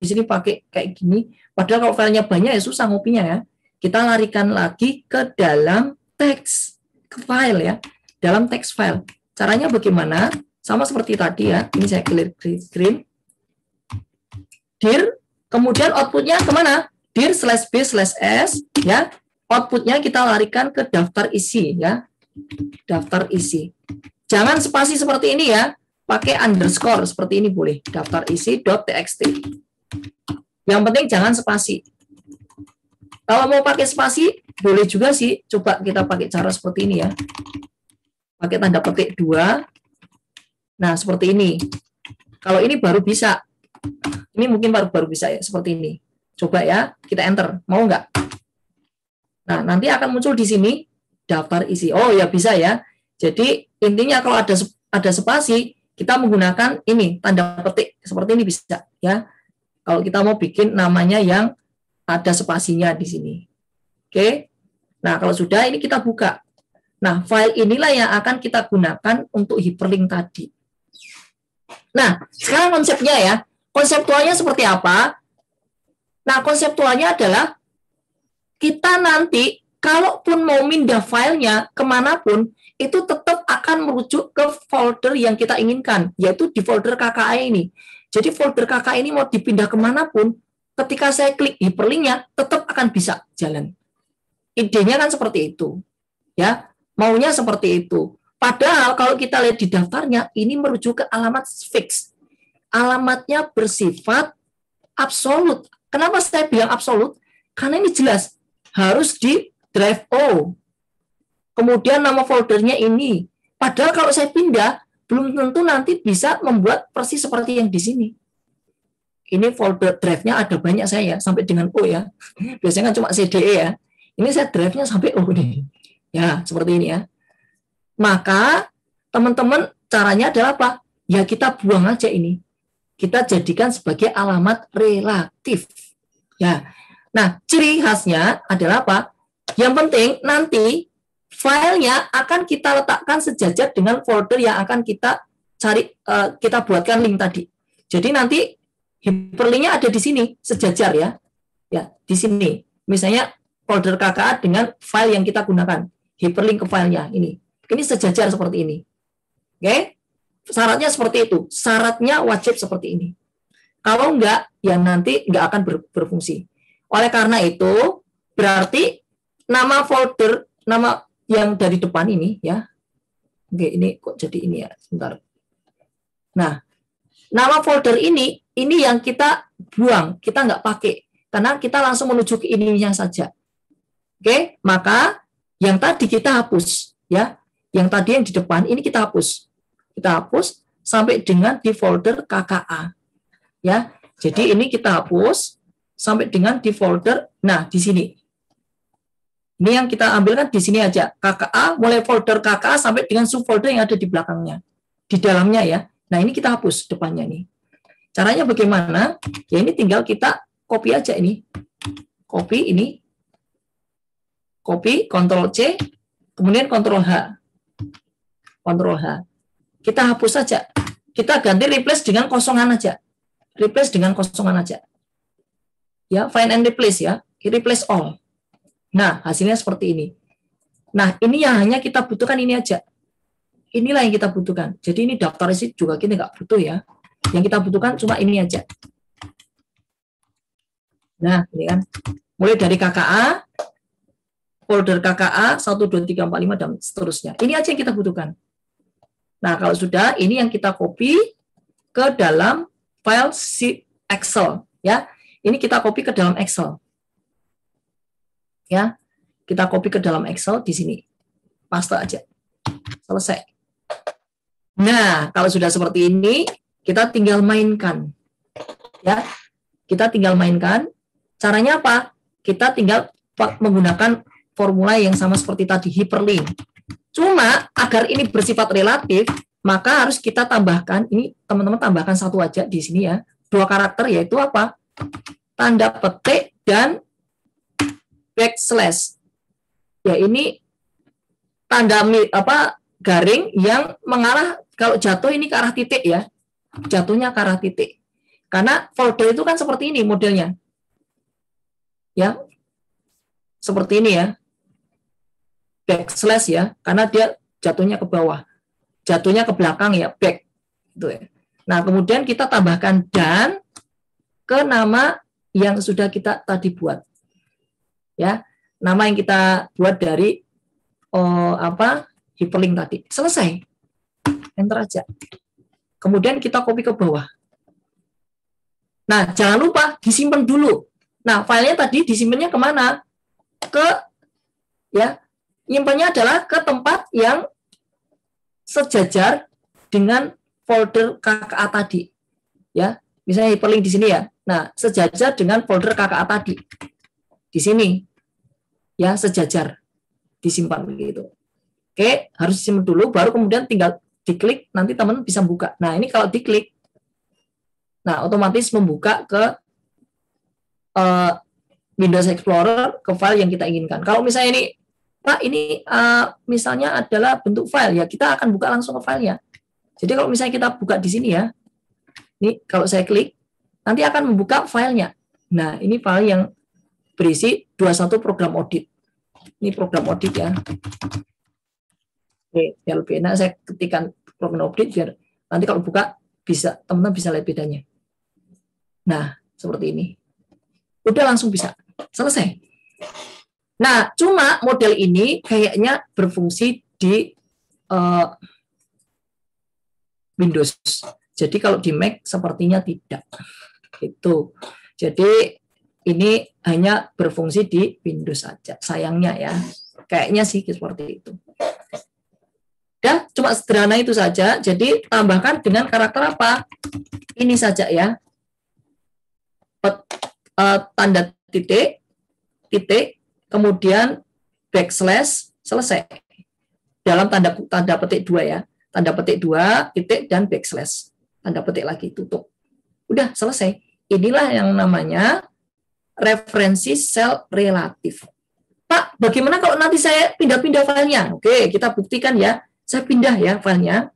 sini pakai kayak gini. Padahal kalau filenya banyak ya susah ngopinya ya. Kita larikan lagi ke dalam teks file ya, dalam teks file. Caranya bagaimana? Sama seperti tadi ya. Ini saya clear screen. Dir, kemudian outputnya kemana? Dir /B /S ya. Outputnya kita larikan ke daftar isi ya. Daftar isi. Jangan spasi seperti ini ya. Pakai underscore seperti ini boleh. Daftar isi.txt. Yang penting jangan spasi. Kalau mau pakai spasi boleh juga sih. Coba kita pakai cara seperti ini ya. Pakai tanda petik 2. Nah, seperti ini. Kalau ini baru bisa. Ini mungkin baru bisa ya, seperti ini. Coba ya, kita enter. Mau nggak? Nah, nanti akan muncul di sini daftar isi. Oh ya, bisa ya. Jadi intinya kalau ada spasi, kita menggunakan ini tanda petik seperti ini bisa ya. Kalau kita mau bikin namanya yang ada spasinya di sini. Oke. Nah, kalau sudah ini kita buka. Nah, file inilah yang akan kita gunakan untuk hyperlink tadi. Nah, sekarang konsepnya ya. Konseptualnya seperti apa? Nah, konseptualnya adalah kita nanti kalaupun mau pindah filenya kemanapun, itu tetap akan merujuk ke folder yang kita inginkan, yaitu di folder KKA ini. Jadi folder KKA ini mau dipindah kemanapun, ketika saya klik hyperlinknya, tetap akan bisa jalan. Idenya kan seperti itu. Ya, maunya seperti itu. Padahal kalau kita lihat di daftarnya, ini merujuk ke alamat fix. Alamatnya bersifat absolut. Kenapa saya bilang absolut? Karena ini jelas harus di drive O. Kemudian nama foldernya ini. Padahal kalau saya pindah, belum tentu nanti bisa membuat persis seperti yang di sini. Ini folder drive-nya ada banyak saya, sampai dengan O ya. Biasanya kan cuma CDE ya. Ini saya drive-nya sampai O nih. Ya, seperti ini ya. Maka, teman-teman, caranya adalah apa? Ya, kita buang aja ini. Kita jadikan sebagai alamat relatif. Ya. Nah, ciri khasnya adalah apa? Yang penting nanti filenya akan kita letakkan sejajar dengan folder yang akan kita cari, kita buatkan link tadi. Jadi nanti hyperlinknya ada di sini sejajar ya. Ya, di sini. Misalnya folder KKA dengan file yang kita gunakan. Hyperlink ke filenya ini. Ini sejajar seperti ini. Oke? Syaratnya seperti itu. Syaratnya wajib seperti ini. Kalau enggak, ya nanti enggak akan berfungsi. Oleh karena itu, berarti nama folder, nama yang dari depan ini, ya. Oke, ini kok jadi ini ya, sebentar. Nah, nama folder ini yang kita buang, kita enggak pakai. Karena kita langsung menuju ke ininya saja. Oke, maka yang tadi kita hapus, ya. Yang tadi yang di depan, ini kita hapus. Kita hapus sampai dengan di folder KKA. Ya, jadi ini kita hapus sampai dengan di folder, nah di sini. Ini yang kita ambilkan di sini aja, KKA, mulai folder KKA sampai dengan subfolder yang ada di belakangnya, di dalamnya ya. Nah ini kita hapus depannya nih. Caranya bagaimana? Ya ini tinggal kita copy aja ini. Copy ini. Copy, Ctrl C, kemudian Ctrl H. Ctrl H. Kita hapus saja. Kita ganti replace dengan kosongan aja. Replace dengan kosongan aja. Ya, find and replace ya. Replace all. Nah, hasilnya seperti ini. Nah, ini yang hanya kita butuhkan ini aja. Inilah yang kita butuhkan. Jadi ini daftar isi juga kita nggak butuh ya. Yang kita butuhkan cuma ini aja. Nah, ini kan. Mulai dari KKA, folder KKA, 1, 2, 3, 4, 5, dan seterusnya. Ini aja yang kita butuhkan. Nah, kalau sudah, ini yang kita copy ke dalam file Excel. Ya, ini kita copy ke dalam Excel. Ya, kita copy ke dalam Excel di sini. Paste aja. Selesai. Nah, kalau sudah seperti ini, kita tinggal mainkan. Ya, kita tinggal mainkan. Caranya apa? Kita tinggal menggunakan formula yang sama seperti tadi, hyperlink. Cuma, agar ini bersifat relatif, maka harus kita tambahkan, ini teman-teman tambahkan satu aja di sini ya, 2 karakter, yaitu apa? Tanda petik dan backslash. Ya, ini tanda garing yang mengarah, kalau jatuh ini ke arah titik ya. Jatuhnya ke arah titik. Karena folder itu kan seperti ini modelnya. Ya, seperti ini ya, backslash ya, karena dia jatuhnya ke bawah, jatuhnya ke belakang ya, back gitu ya. Nah, kemudian kita tambahkan dan ke nama yang sudah kita tadi buat ya, nama yang kita buat dari hyperlink tadi. Selesai, enter aja, kemudian kita copy ke bawah. Nah, jangan lupa disimpan dulu. Nah, filenya tadi disimpannya kemana? Nyimpannya adalah ke tempat yang sejajar dengan folder KKA tadi. Ya, misalnya hyperlink di sini ya. Nah, sejajar dengan folder KKA tadi. Di sini. Ya, sejajar. Disimpan begitu. Oke, harus disimpan dulu, baru kemudian tinggal diklik, nanti teman bisa buka. Nah, ini kalau diklik, nah, otomatis membuka ke Windows Explorer ke file yang kita inginkan. Kalau misalnya ini, Pak, ini misalnya adalah bentuk file, ya kita akan buka langsung ke filenya. Jadi kalau misalnya kita buka di sini ya, ini kalau saya klik, nanti akan membuka filenya. Nah, ini file yang berisi 21 program audit. Ini program audit ya. Oke, biar lebih enak saya ketikkan program audit, biar nanti kalau buka, bisa teman-teman bisa lihat bedanya. Nah, seperti ini. Udah langsung bisa. Selesai. Nah, cuma model ini kayaknya berfungsi di Windows. Jadi kalau di Mac sepertinya tidak. Itu. Jadi ini hanya berfungsi di Windows saja. Sayangnya ya. Kayaknya sih seperti itu. Ya, cuma sederhana itu saja. Jadi tambahkan dengan karakter apa? Ini saja ya. Tanda titik, kemudian backslash, selesai. Dalam tanda petik 2 ya. Tanda petik 2, titik, dan backslash. Tanda petik lagi, tutup. Udah, selesai. Inilah yang namanya referensi sel relatif. Pak, bagaimana kalau nanti saya pindah-pindah filenya? Oke, kita buktikan ya. Saya pindah ya filenya.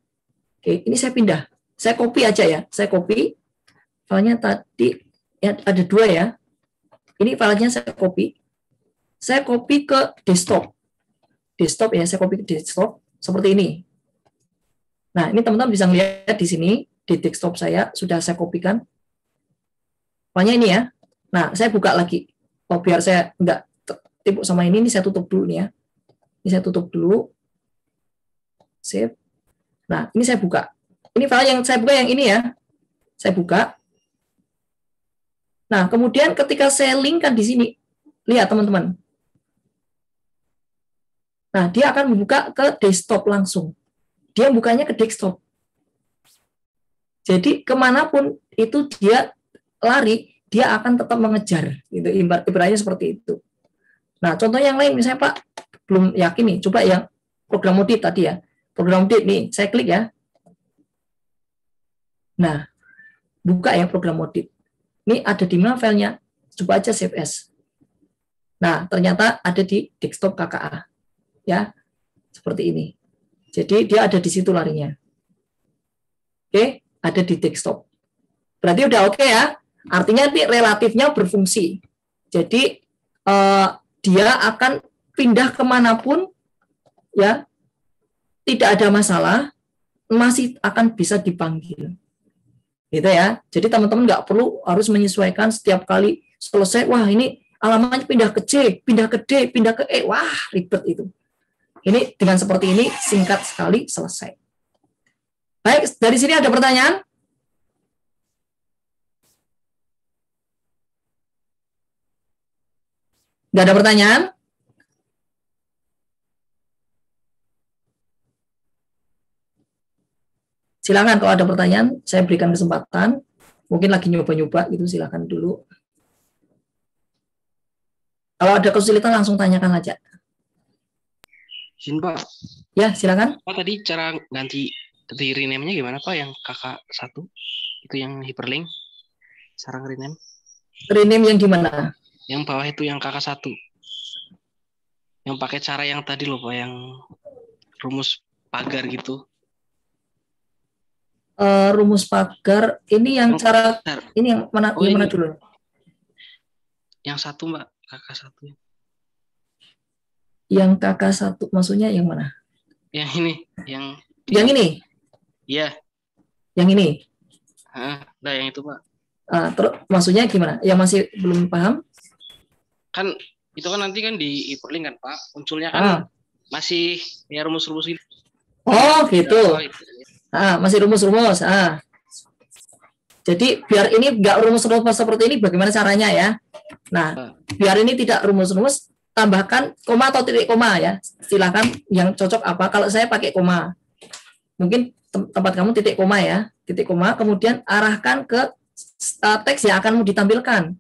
Oke, ini saya pindah. Saya copy aja ya. Saya copy. Filenya tadi ya, ada 2 ya. Ini filenya saya copy. Saya copy ke desktop. Desktop ya, saya copy ke desktop seperti ini. Nah, ini teman-teman bisa lihat di sini di desktop saya sudah saya kopikan. Filenya ini ya. Nah, saya buka lagi. Oh, biar saya enggak tipu sama ini saya tutup dulu nih ya. Ini saya tutup dulu. Save. Nah, ini saya buka. Ini file yang saya buka yang ini ya. Saya buka. Nah, kemudian ketika saya linkkan di sini, lihat teman-teman. Nah, dia akan membuka ke desktop langsung. Dia bukanya ke desktop. Jadi kemanapun itu dia lari, dia akan tetap mengejar. Gitu, ibaratnya seperti itu. Nah, contoh yang lain, misalnya Pak, belum yakin nih, coba yang program audit tadi ya. Program audit nih, saya klik ya. Nah, buka ya program audit. Ini ada di mana filenya? Coba aja save as. Nah, ternyata ada di desktop KKA. Ya, seperti ini. Jadi dia ada di situ larinya. Oke, ada di desktop. Berarti udah oke ya. Artinya ini relatifnya berfungsi. Jadi dia akan pindah kemanapun ya tidak ada masalah, masih akan bisa dipanggil. Gitu ya. Jadi teman-teman nggak perlu harus menyesuaikan setiap kali selesai, wah ini alamatnya pindah ke C, pindah ke D, pindah ke E, wah ribet itu. Ini dengan seperti ini singkat sekali selesai. Baik, dari sini ada pertanyaan? Nggak ada pertanyaan? Silakan kalau ada pertanyaan, saya berikan kesempatan. Mungkin lagi nyoba-nyoba gitu, silakan dulu. Kalau ada kesulitan langsung tanyakan aja. Izin Pak. Ya, silakan. Pak tadi cara ganti rename-nya gimana Pak yang kakak 1? Itu yang hyperlink. Cara rename. Rename yang gimana? Yang bawah itu yang kakak 1. Yang pakai cara yang tadi loh Pak, yang rumus pagar gitu. Rumus pagar ini yang cara ini yang mana? Oh, yang mana ini. dulu? Yang 1 Mbak, kakak 1. Yang kakak 1 maksudnya yang mana? Yang ini, yang ini. Iya. Yang ini. Nah yang itu Pak. Terus maksudnya gimana? Yang masih belum paham? Kan itu kan nanti kan di hyperlink kan Pak, munculnya kan masih ya rumus-rumus itu. Oh gitu. Masih rumus-rumus. Jadi biar ini nggak rumus-rumus seperti ini, bagaimana caranya ya? Nah, biar ini tidak rumus-rumus, tambahkan koma atau titik koma ya. Silakan yang cocok apa. Kalau saya pakai koma, mungkin tempat kamu titik koma ya, titik koma. Kemudian arahkan ke teks yang akan mau ditampilkan.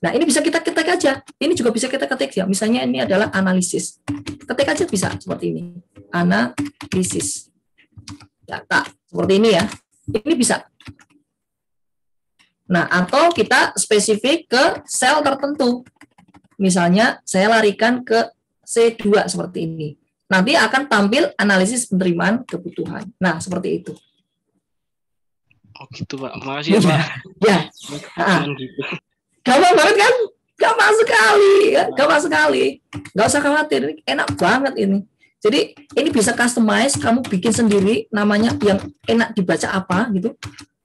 Nah, ini bisa kita ketik aja. Ini juga bisa kita ketik ya. Misalnya ini adalah analisis. Ketik aja bisa seperti ini. Analisis data seperti ini ya. Ini bisa. Nah, atau kita spesifik ke sel tertentu. Misalnya saya larikan ke C2 seperti ini. Nanti akan tampil analisis penerimaan kebutuhan. Nah, seperti itu. Oh gitu Pak. Makasih ya Pak. Ya. Gampang banget kan? Gampang sekali. Gampang sekali. Nggak usah khawatir. Enak banget ini. Jadi ini bisa customize, kamu bikin sendiri namanya yang enak dibaca apa gitu.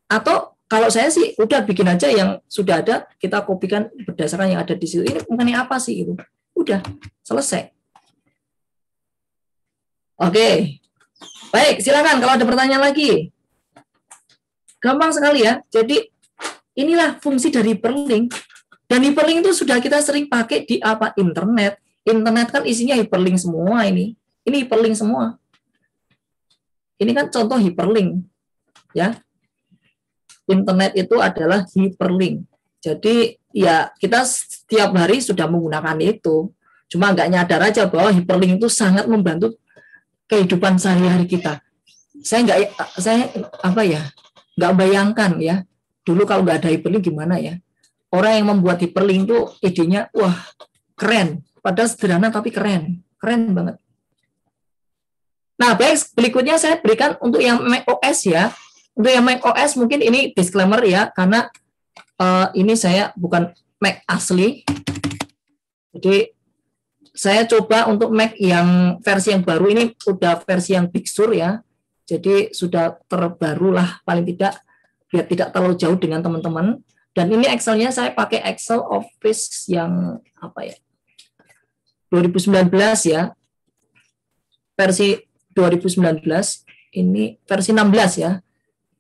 Atau kalau saya sih udah bikin aja yang sudah ada, kita kopikan berdasarkan yang ada di situ. Ini mengenai apa sih itu? Udah, selesai. Oke. Baik, silakan kalau ada pertanyaan lagi. Gampang sekali ya. Jadi inilah fungsi dari hyperlink. Dan hyperlink itu sudah kita sering pakai di apa? Internet. Internet kan isinya hyperlink semua ini. Ini hyperlink semua. Ini kan contoh hyperlink. Ya. Internet itu adalah hyperlink. Jadi ya kita setiap hari sudah menggunakan itu. Cuma nggak nyadar aja bahwa hyperlink itu sangat membantu kehidupan sehari-hari kita. Saya nggak bayangkan ya. Dulu kalau nggak ada hyperlink gimana ya? Orang yang membuat hyperlink itu idenya wah keren. Padahal sederhana tapi keren. Keren banget. Nah, baik, berikutnya saya berikan untuk yang macOS ya. Untuk yang macOS mungkin ini disclaimer ya, karena ini saya bukan Mac asli. Jadi saya coba untuk Mac yang versi yang baru ini udah versi yang Big Sur ya. Jadi sudah terbaru lah paling tidak biar tidak terlalu jauh dengan teman-teman. Dan ini Excel-nya saya pakai Excel Office yang apa ya? 2019 ya. Versi 2019, ini versi 16 ya.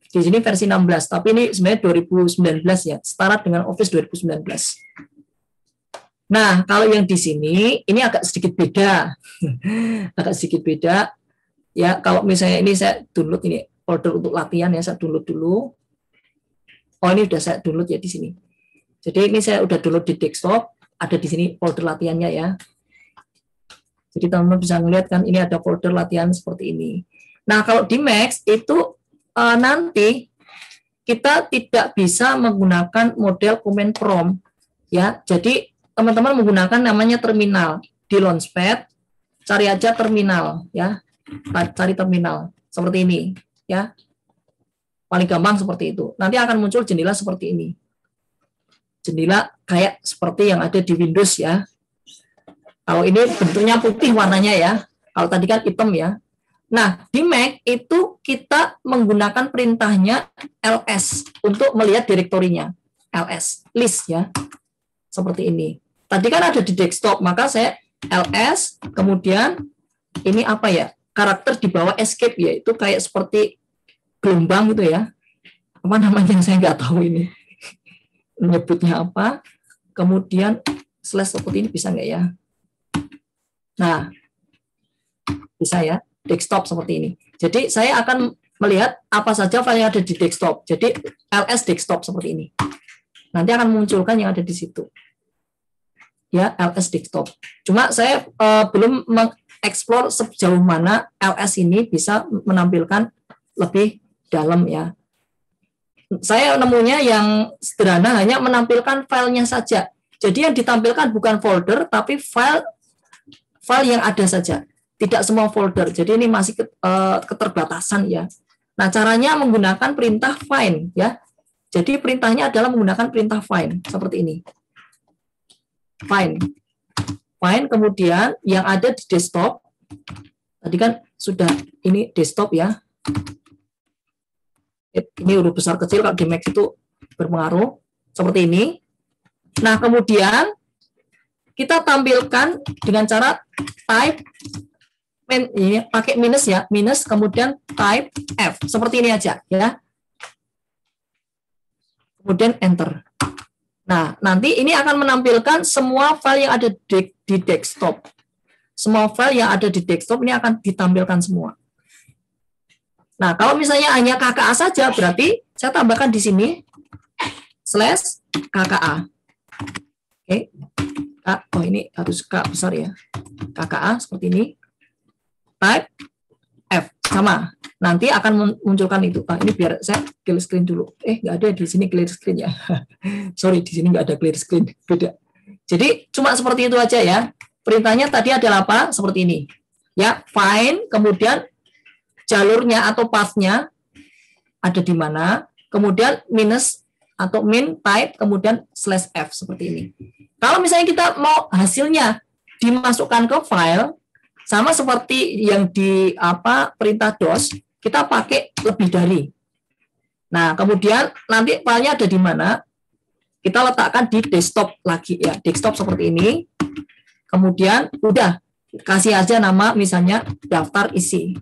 Di sini versi 16, tapi ini sebenarnya 2019 ya, setara dengan Office 2019. Nah, kalau yang di sini, ini agak sedikit beda. Agak sedikit beda. Ya, kalau misalnya ini saya download ini, folder untuk latihan ya, saya download dulu. Oh, ini udah saya download ya di sini. Jadi ini saya udah download di desktop, ada di sini folder latihannya ya. Jadi teman-teman bisa melihat kan ini ada folder latihan seperti ini. Nah kalau di Mac itu nanti kita tidak bisa menggunakan model command prompt ya. Jadi teman-teman menggunakan namanya terminal di Launchpad. Cari aja terminal ya. Cari terminal seperti ini ya. Paling gampang seperti itu. Nanti akan muncul jendela seperti ini. Jendela kayak seperti yang ada di Windows ya. Kalau ini bentuknya putih warnanya ya. Kalau tadi kan item ya. Nah, di Mac itu kita menggunakan perintahnya ls untuk melihat direktorinya. ls, list ya. Seperti ini. Tadi kan ada di desktop, maka saya ls, kemudian ini apa ya? Karakter di bawah escape ya, itu kayak seperti gelombang gitu ya. Apa namanya saya nggak tahu ini. Menyebutnya apa. Kemudian slash seperti ini bisa nggak ya? Nah, bisa ya. Desktop seperti ini. Jadi saya akan melihat apa saja file yang ada di desktop. Jadi ls desktop seperti ini. Nanti akan munculkan yang ada di situ. Ya, ls desktop. Cuma saya belum mengeksplor sejauh mana ls ini bisa menampilkan lebih dalam ya. Saya nemunya yang sederhana hanya menampilkan filenya saja. Jadi yang ditampilkan bukan folder tapi file yang ada saja. Tidak semua folder. Jadi ini masih keterbatasan ya. Nah, caranya menggunakan perintah find ya. Jadi perintahnya adalah menggunakan perintah find seperti ini. Find. Find kemudian yang ada di desktop. Tadi kan sudah ini desktop ya. Ini huruf besar kecil, kalau di Mac itu berpengaruh seperti ini. Nah, kemudian kita tampilkan dengan cara type ini pakai minus ya, minus kemudian type F seperti ini aja ya. Kemudian enter. Nah, nanti ini akan menampilkan semua file yang ada di desktop. Semua file yang ada di desktop ini akan ditampilkan semua. Nah, kalau misalnya hanya KKA saja, berarti saya tambahkan di sini slash KKA. Oke. Oh, ini harus K besar ya. KKA seperti ini. Type F sama. Nanti akan munculkan itu. Ini biar saya clear screen dulu. Nggak ada di sini clear screen ya. Sorry, di sini nggak ada clear screen. Beda. Jadi cuma seperti itu aja ya. Perintahnya tadi adalah apa? Seperti ini. Ya, find, kemudian jalurnya atau path-nya ada di mana. Kemudian minus atau min type, kemudian slash F seperti ini. Kalau misalnya kita mau hasilnya dimasukkan ke file, sama seperti yang di perintah DOS, kita pakai lebih dari. Nah, kemudian nanti filenya ada di mana? Kita letakkan di desktop lagi ya, desktop seperti ini. Kemudian udah kasih aja nama misalnya daftar isi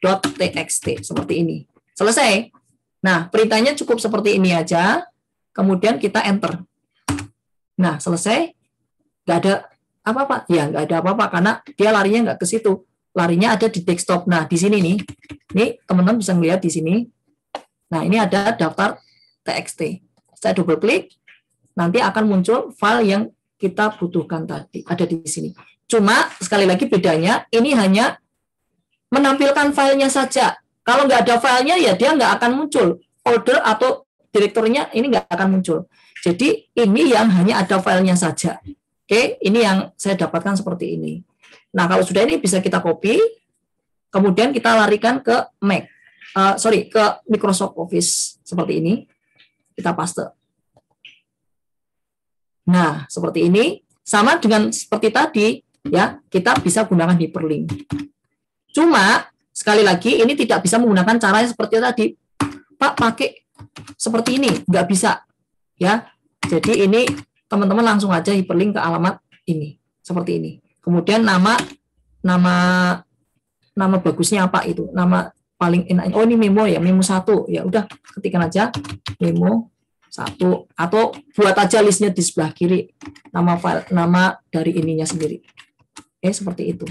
.txt seperti ini. Selesai. Nah, perintahnya cukup seperti ini aja. Kemudian kita enter. Nah, selesai. Nggak ada apa-apa? Ya, nggak ada apa-apa karena dia larinya nggak ke situ. Larinya ada di desktop. Nah, di sini nih. Ini teman-teman bisa melihat di sini. Nah, ini ada daftar txt. Saya double klik. Nanti akan muncul file yang kita butuhkan tadi. Ada di sini. Cuma, sekali lagi bedanya, ini hanya menampilkan filenya saja. Kalau nggak ada filenya, ya dia nggak akan muncul. Folder atau direktorinya ini nggak akan muncul. Jadi, ini yang hanya ada filenya saja. Oke, ini yang saya dapatkan seperti ini. Nah, kalau sudah ini bisa kita copy, kemudian kita larikan ke Mac. Ke Microsoft Office seperti ini. Kita paste. Nah, seperti ini. Sama dengan seperti tadi, ya, kita bisa gunakan hyperlink. Cuma, sekali lagi, ini tidak bisa menggunakan caranya seperti tadi. Pak, pakai seperti ini. Nggak bisa. Ya, jadi ini teman-teman langsung aja hyperlink ke alamat ini, seperti ini. Kemudian nama bagusnya apa itu? Nama paling enak. Oh, ini memo ya, memo 1. Ya udah, ketikkan aja memo 1 atau buat aja listnya di sebelah kiri nama file, nama dari ininya sendiri. Seperti itu.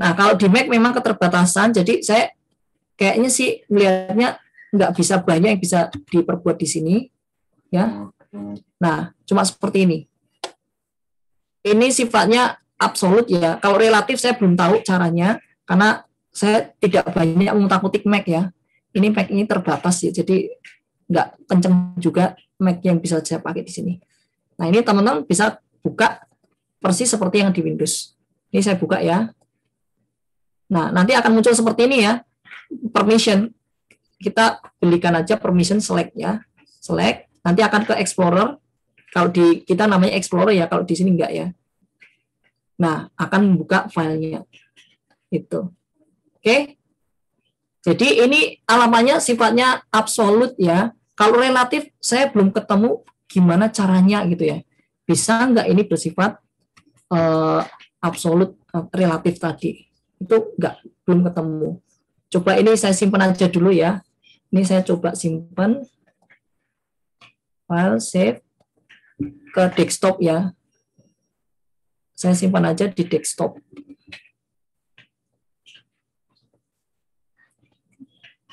Nah, kalau di Mac memang keterbatasan, jadi saya kayaknya sih melihatnya nggak bisa banyak yang bisa diperbuat di sini, ya. Nah, cuma seperti ini. Ini sifatnya absolut ya. Kalau relatif saya belum tahu caranya, karena saya tidak banyak mengutak-utik Mac ya. Ini Mac ini terbatas ya, jadi nggak kenceng juga Mac yang bisa saya pakai di sini. Nah, ini teman-teman bisa buka persis seperti yang di Windows. Ini saya buka ya. Nah, nanti akan muncul seperti ini ya. Permission. Kita belikan aja permission select ya. Select. Nanti akan ke Explorer. Kalau di kita namanya Explorer ya, kalau di sini enggak ya. Nah, akan membuka filenya. Itu. Oke. Jadi ini alamannya sifatnya absolut ya. Kalau relatif saya belum ketemu gimana caranya gitu ya. Bisa nggak ini bersifat absolut relatif tadi? Itu belum ketemu. Coba ini saya simpan aja dulu ya. Ini saya coba simpan file save ke desktop ya. Saya simpan aja di desktop.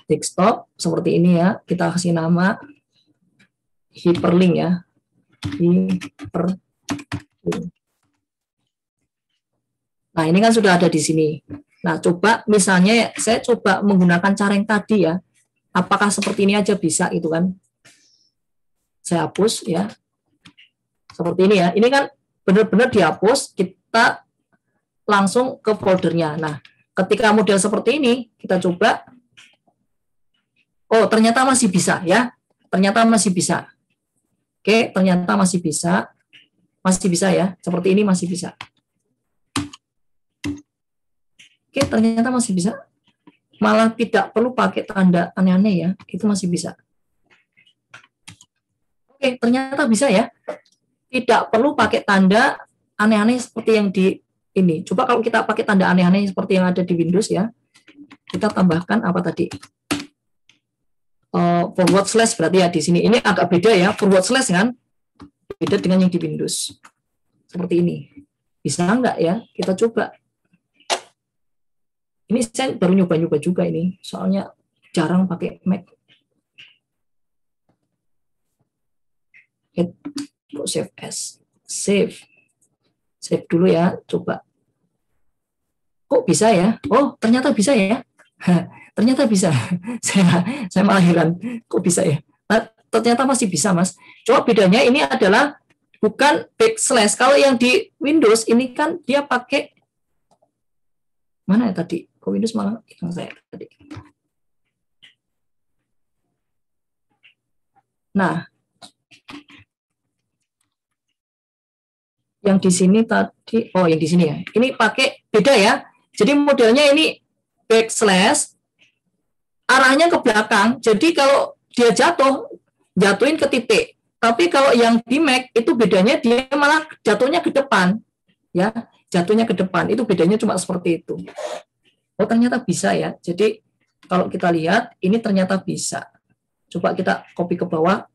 Desktop seperti ini ya. Kita kasih nama hyperlink ya. Hyperlink. Nah, ini kan sudah ada di sini. Nah, coba misalnya saya coba menggunakan cara yang tadi ya. Apakah seperti ini aja bisa itu kan? Saya hapus ya. Seperti ini ya. Ini kan benar-benar dihapus, kita langsung ke foldernya. Nah, ketika model seperti ini, kita coba. Oh, ternyata masih bisa ya. Ternyata masih bisa. Oke, ternyata masih bisa. Masih bisa ya. Seperti ini masih bisa. Oke, ternyata masih bisa. Malah tidak perlu pakai tanda aneh-aneh ya. Itu masih bisa. Oke, ternyata bisa ya. Tidak perlu pakai tanda aneh-aneh seperti yang di ini. Coba kalau kita pakai tanda aneh-aneh seperti yang ada di Windows ya. Kita tambahkan apa tadi? Forward slash berarti ya di sini. Ini agak beda ya. Forward slash kan. Beda dengan yang di Windows. Seperti ini. Bisa nggak ya? Kita coba. Ini saya baru nyoba-nyoba juga ini. Soalnya jarang pakai Mac. Save as. Save dulu ya. Coba. Kok bisa ya? Oh, ternyata bisa ya. Ternyata bisa. saya malah heran. Kok bisa ya? Nah, ternyata masih bisa, Mas. Coba bedanya ini adalah bukan backslash. Kalau yang di Windows ini kan dia pakai mana ya tadi? Kok Windows malah yang saya tadi. Nah, yang di sini tadi, oh yang di sini ya. Ini pakai beda ya. Jadi modelnya ini backslash, arahnya ke belakang. Jadi kalau dia jatuhin ke titik. Tapi kalau yang di Mac itu bedanya dia malah jatuhnya ke depan. Ya, jatuhnya ke depan. Itu bedanya cuma seperti itu. Oh, ternyata bisa ya. Jadi kalau kita lihat ini ternyata bisa. Coba kita copy ke bawah.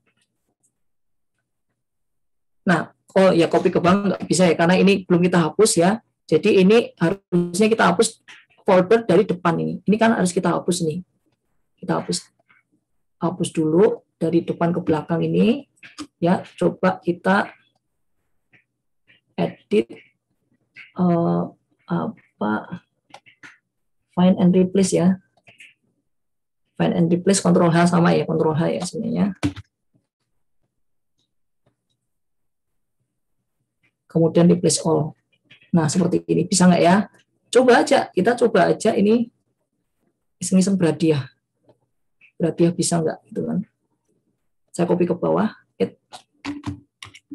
Nah, oh ya copy ke bawah nggak bisa ya karena ini belum kita hapus ya. Jadi ini harusnya kita hapus folder dari depan ini. Ini kan harus kita hapus nih. Kita hapus dulu dari depan ke belakang ini. Ya, coba kita edit find and replace ya. Find and replace Ctrl H sama ya, Ctrl H ya sebenarnya. Kemudian replace all. Nah, seperti ini. Bisa nggak ya? Coba aja. Kita coba aja ini. Iseng-iseng berhadiah. Berhadiah bisa nggak? Gitu kan. Saya copy ke bawah.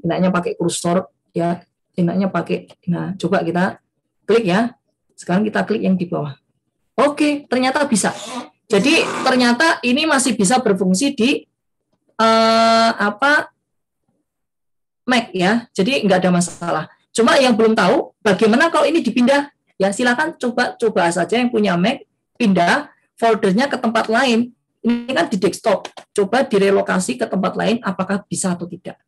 Enaknya pakai kursor. Ya, enaknya pakai. Nah, coba kita klik ya. Sekarang kita klik yang di bawah. Oke, ternyata bisa. Jadi, ternyata ini masih bisa berfungsi di Mac ya, jadi nggak ada masalah. Cuma yang belum tahu bagaimana kalau ini dipindah, ya silakan coba saja yang punya Mac pindah foldernya ke tempat lain. Ini kan di desktop, coba direlokasi ke tempat lain, apakah bisa atau tidak?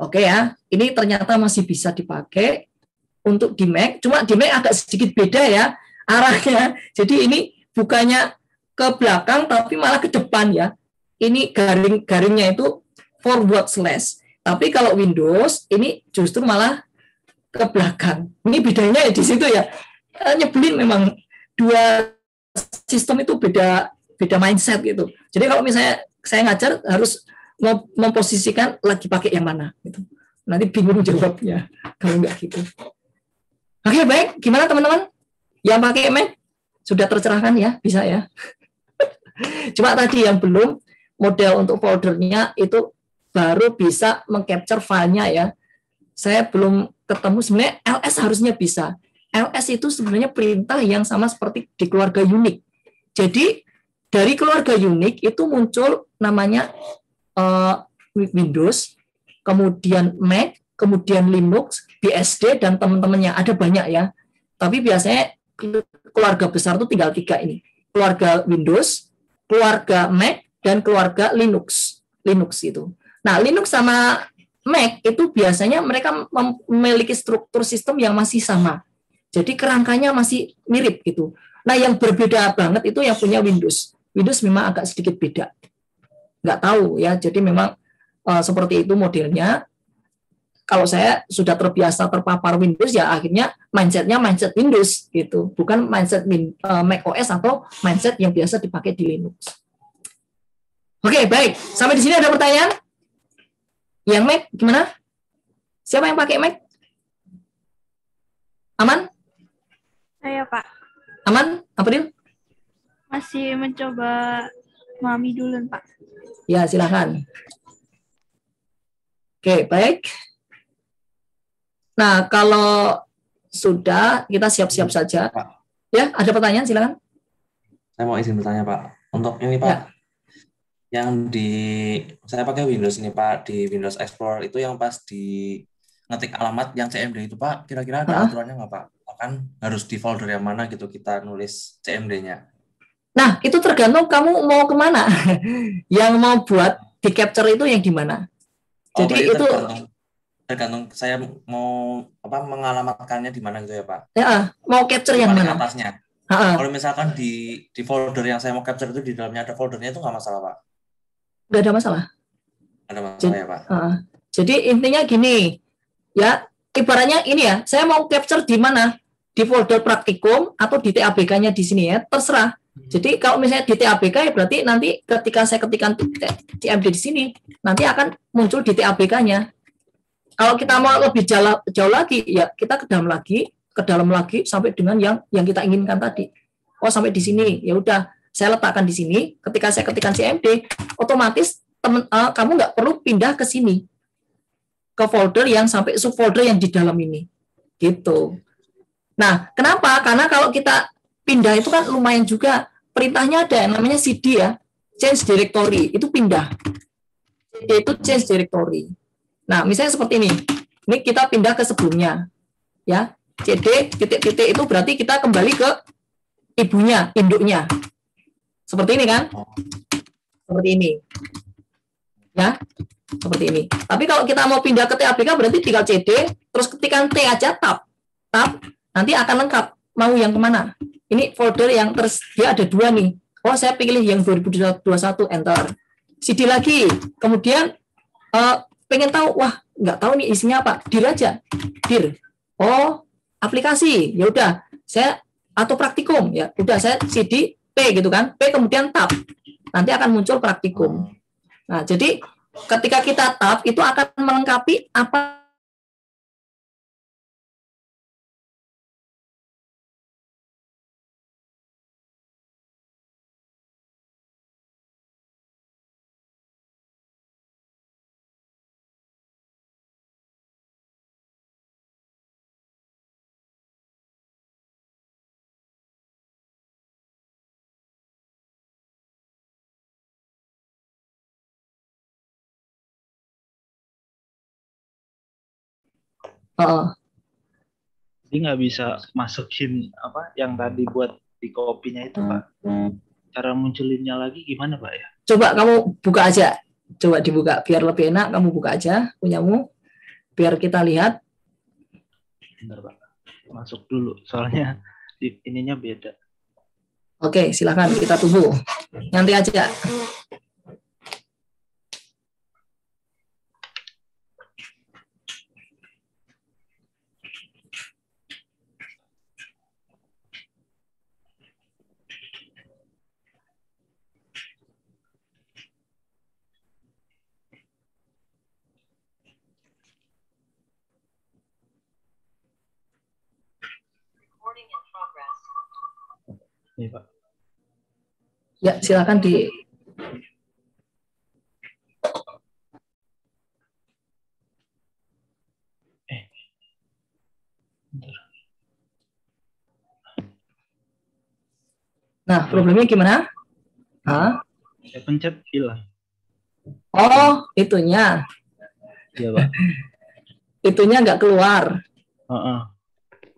Oke ya, ini ternyata masih bisa dipakai untuk di Mac. Cuma di Mac agak sedikit beda ya arahnya. Jadi ini bukannya ke belakang tapi malah ke depan ya. Ini garingnya itu forward slash. Tapi kalau Windows ini justru malah ke belakang. Ini bedanya di situ ya. Nyebelin memang dua sistem itu beda mindset gitu. Jadi kalau misalnya saya ngajar harus memposisikan lagi pakai yang mana gitu. Nanti bingung jawabnya kalau nggak gitu. Oke, baik. Gimana teman-teman? Yang pakai Mac sudah tercerahkan ya? Bisa ya? Cuma tadi yang belum model untuk foldernya itu baru bisa mengcapture filenya ya. saya belum ketemu sebenarnya ls harusnya bisa. Ls itu sebenarnya perintah yang sama seperti di keluarga Unix. Jadi dari keluarga Unix itu muncul namanya Windows, kemudian Mac, kemudian Linux, BSD, dan teman-temannya. Ada banyak ya. Tapi biasanya keluarga besar itu tinggal 3 ini. Keluarga Windows, keluarga Mac, dan keluarga Linux. Linux itu. Nah, Linux sama Mac itu biasanya mereka memiliki struktur sistem yang masih sama. Jadi kerangkanya masih mirip gitu. Nah, yang berbeda banget itu yang punya Windows. Windows memang agak sedikit beda. Nggak tahu ya. Jadi memang seperti itu modelnya. Kalau saya sudah terbiasa terpapar Windows, ya akhirnya mindsetnya mindset Windows gitu. Bukan mindset Mac OS atau mindset yang biasa dipakai di Linux. Oke, baik. Sampai di sini ada pertanyaan? Yang Mac gimana? Siapa yang pakai Mac? Aman? Saya, Pak. Aman? April? Masih mencoba memahami dulu, Pak. Ya, silakan. Oke, baik. Nah, kalau sudah, kita siap-siap saja. Pak, Ya, ada pertanyaan, silakan. saya mau izin bertanya, Pak. Untuk ini, Pak, Ya. yang saya pakai Windows ini, Pak, di Windows Explorer itu yang pas di ngetik alamat yang CMD itu, Pak, kira-kira ada aturannya nggak, Pak? Kan harus di folder yang mana gitu kita nulis CMD-nya. Nah, itu tergantung kamu mau kemana. Yang mau buat di capture itu yang di mana. Jadi itu tergantung saya mau mengalamatkannya di mana gitu ya, Pak. Ya, mau capture yang mana? Atasnya. Kalau misalkan di folder yang saya mau capture itu di dalamnya ada foldernya itu nggak masalah, Pak? Nggak ada masalah. Ada masalah ya, Pak. Jadi intinya gini, ya ibaratnya ini ya, saya mau capture di mana? Di folder praktikum atau di TABK-nya di sini ya, terserah. Jadi kalau misalnya di TABK ya berarti nanti ketika saya ketikkan CMD di sini, nanti akan muncul di TABK-nya. Kalau kita mau lebih jauh lagi, ya kita ke dalam lagi sampai dengan yang kita inginkan tadi. Oh, sampai di sini, ya udah saya letakkan di sini. Ketika saya ketikkan CMD, otomatis kamu nggak perlu pindah ke sini, ke folder yang sampai subfolder yang di dalam ini, gitu. Nah, kenapa? Karena kalau kita pindah itu kan lumayan juga. Perintahnya ada yang namanya CD ya, change directory, itu pindah. CD itu change directory. Nah, misalnya seperti ini. Ini kita pindah ke sebelumnya. Ya, CD titik-titik itu berarti kita kembali ke ibunya, induknya. Seperti ini kan? Seperti ini. Ya, seperti ini. Tapi kalau kita mau pindah ke TABK berarti tinggal CD, terus ketikkan T aja, tab, nanti akan lengkap. Mau yang kemana? Ini folder yang dia ada 2 nih. Oh, saya pilih yang 2021, enter. CD lagi. Kemudian pengen tahu, wah nggak tahu nih isinya apa. Dir aja. Dir. Oh, aplikasi. Ya udah, saya atau praktikum ya. Udah saya CD P gitu kan. P kemudian tab. Nanti akan muncul praktikum. Nah, jadi ketika kita tab itu akan melengkapi apa Jadi nggak bisa masukin apa yang tadi buat di kopinya itu, Pak. Cara munculinnya lagi gimana, Pak ya? Coba kamu buka aja. Coba dibuka biar lebih enak, kamu buka aja punyamu. Biar kita lihat. Bentar, Pak. Masuk dulu soalnya ininya beda. Oke, silakan kita tunggu. Nanti aja. Nih, Pak. Ya, silakan di Nah, problemnya gimana? Hah? Saya pencet hilang. Oh, itunya. Iya, Pak. Itunya nggak keluar. Heeh.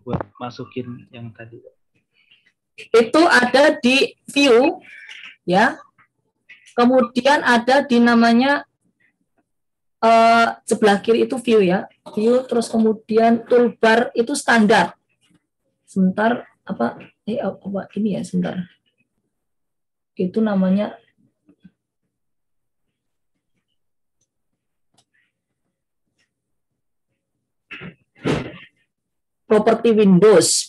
Buat masukin yang tadi. Itu ada di view, ya. Kemudian ada di namanya sebelah kiri itu view ya, view, terus kemudian toolbar itu standar. Sebentar, apa ini ya, sebentar. Itu namanya Property Windows,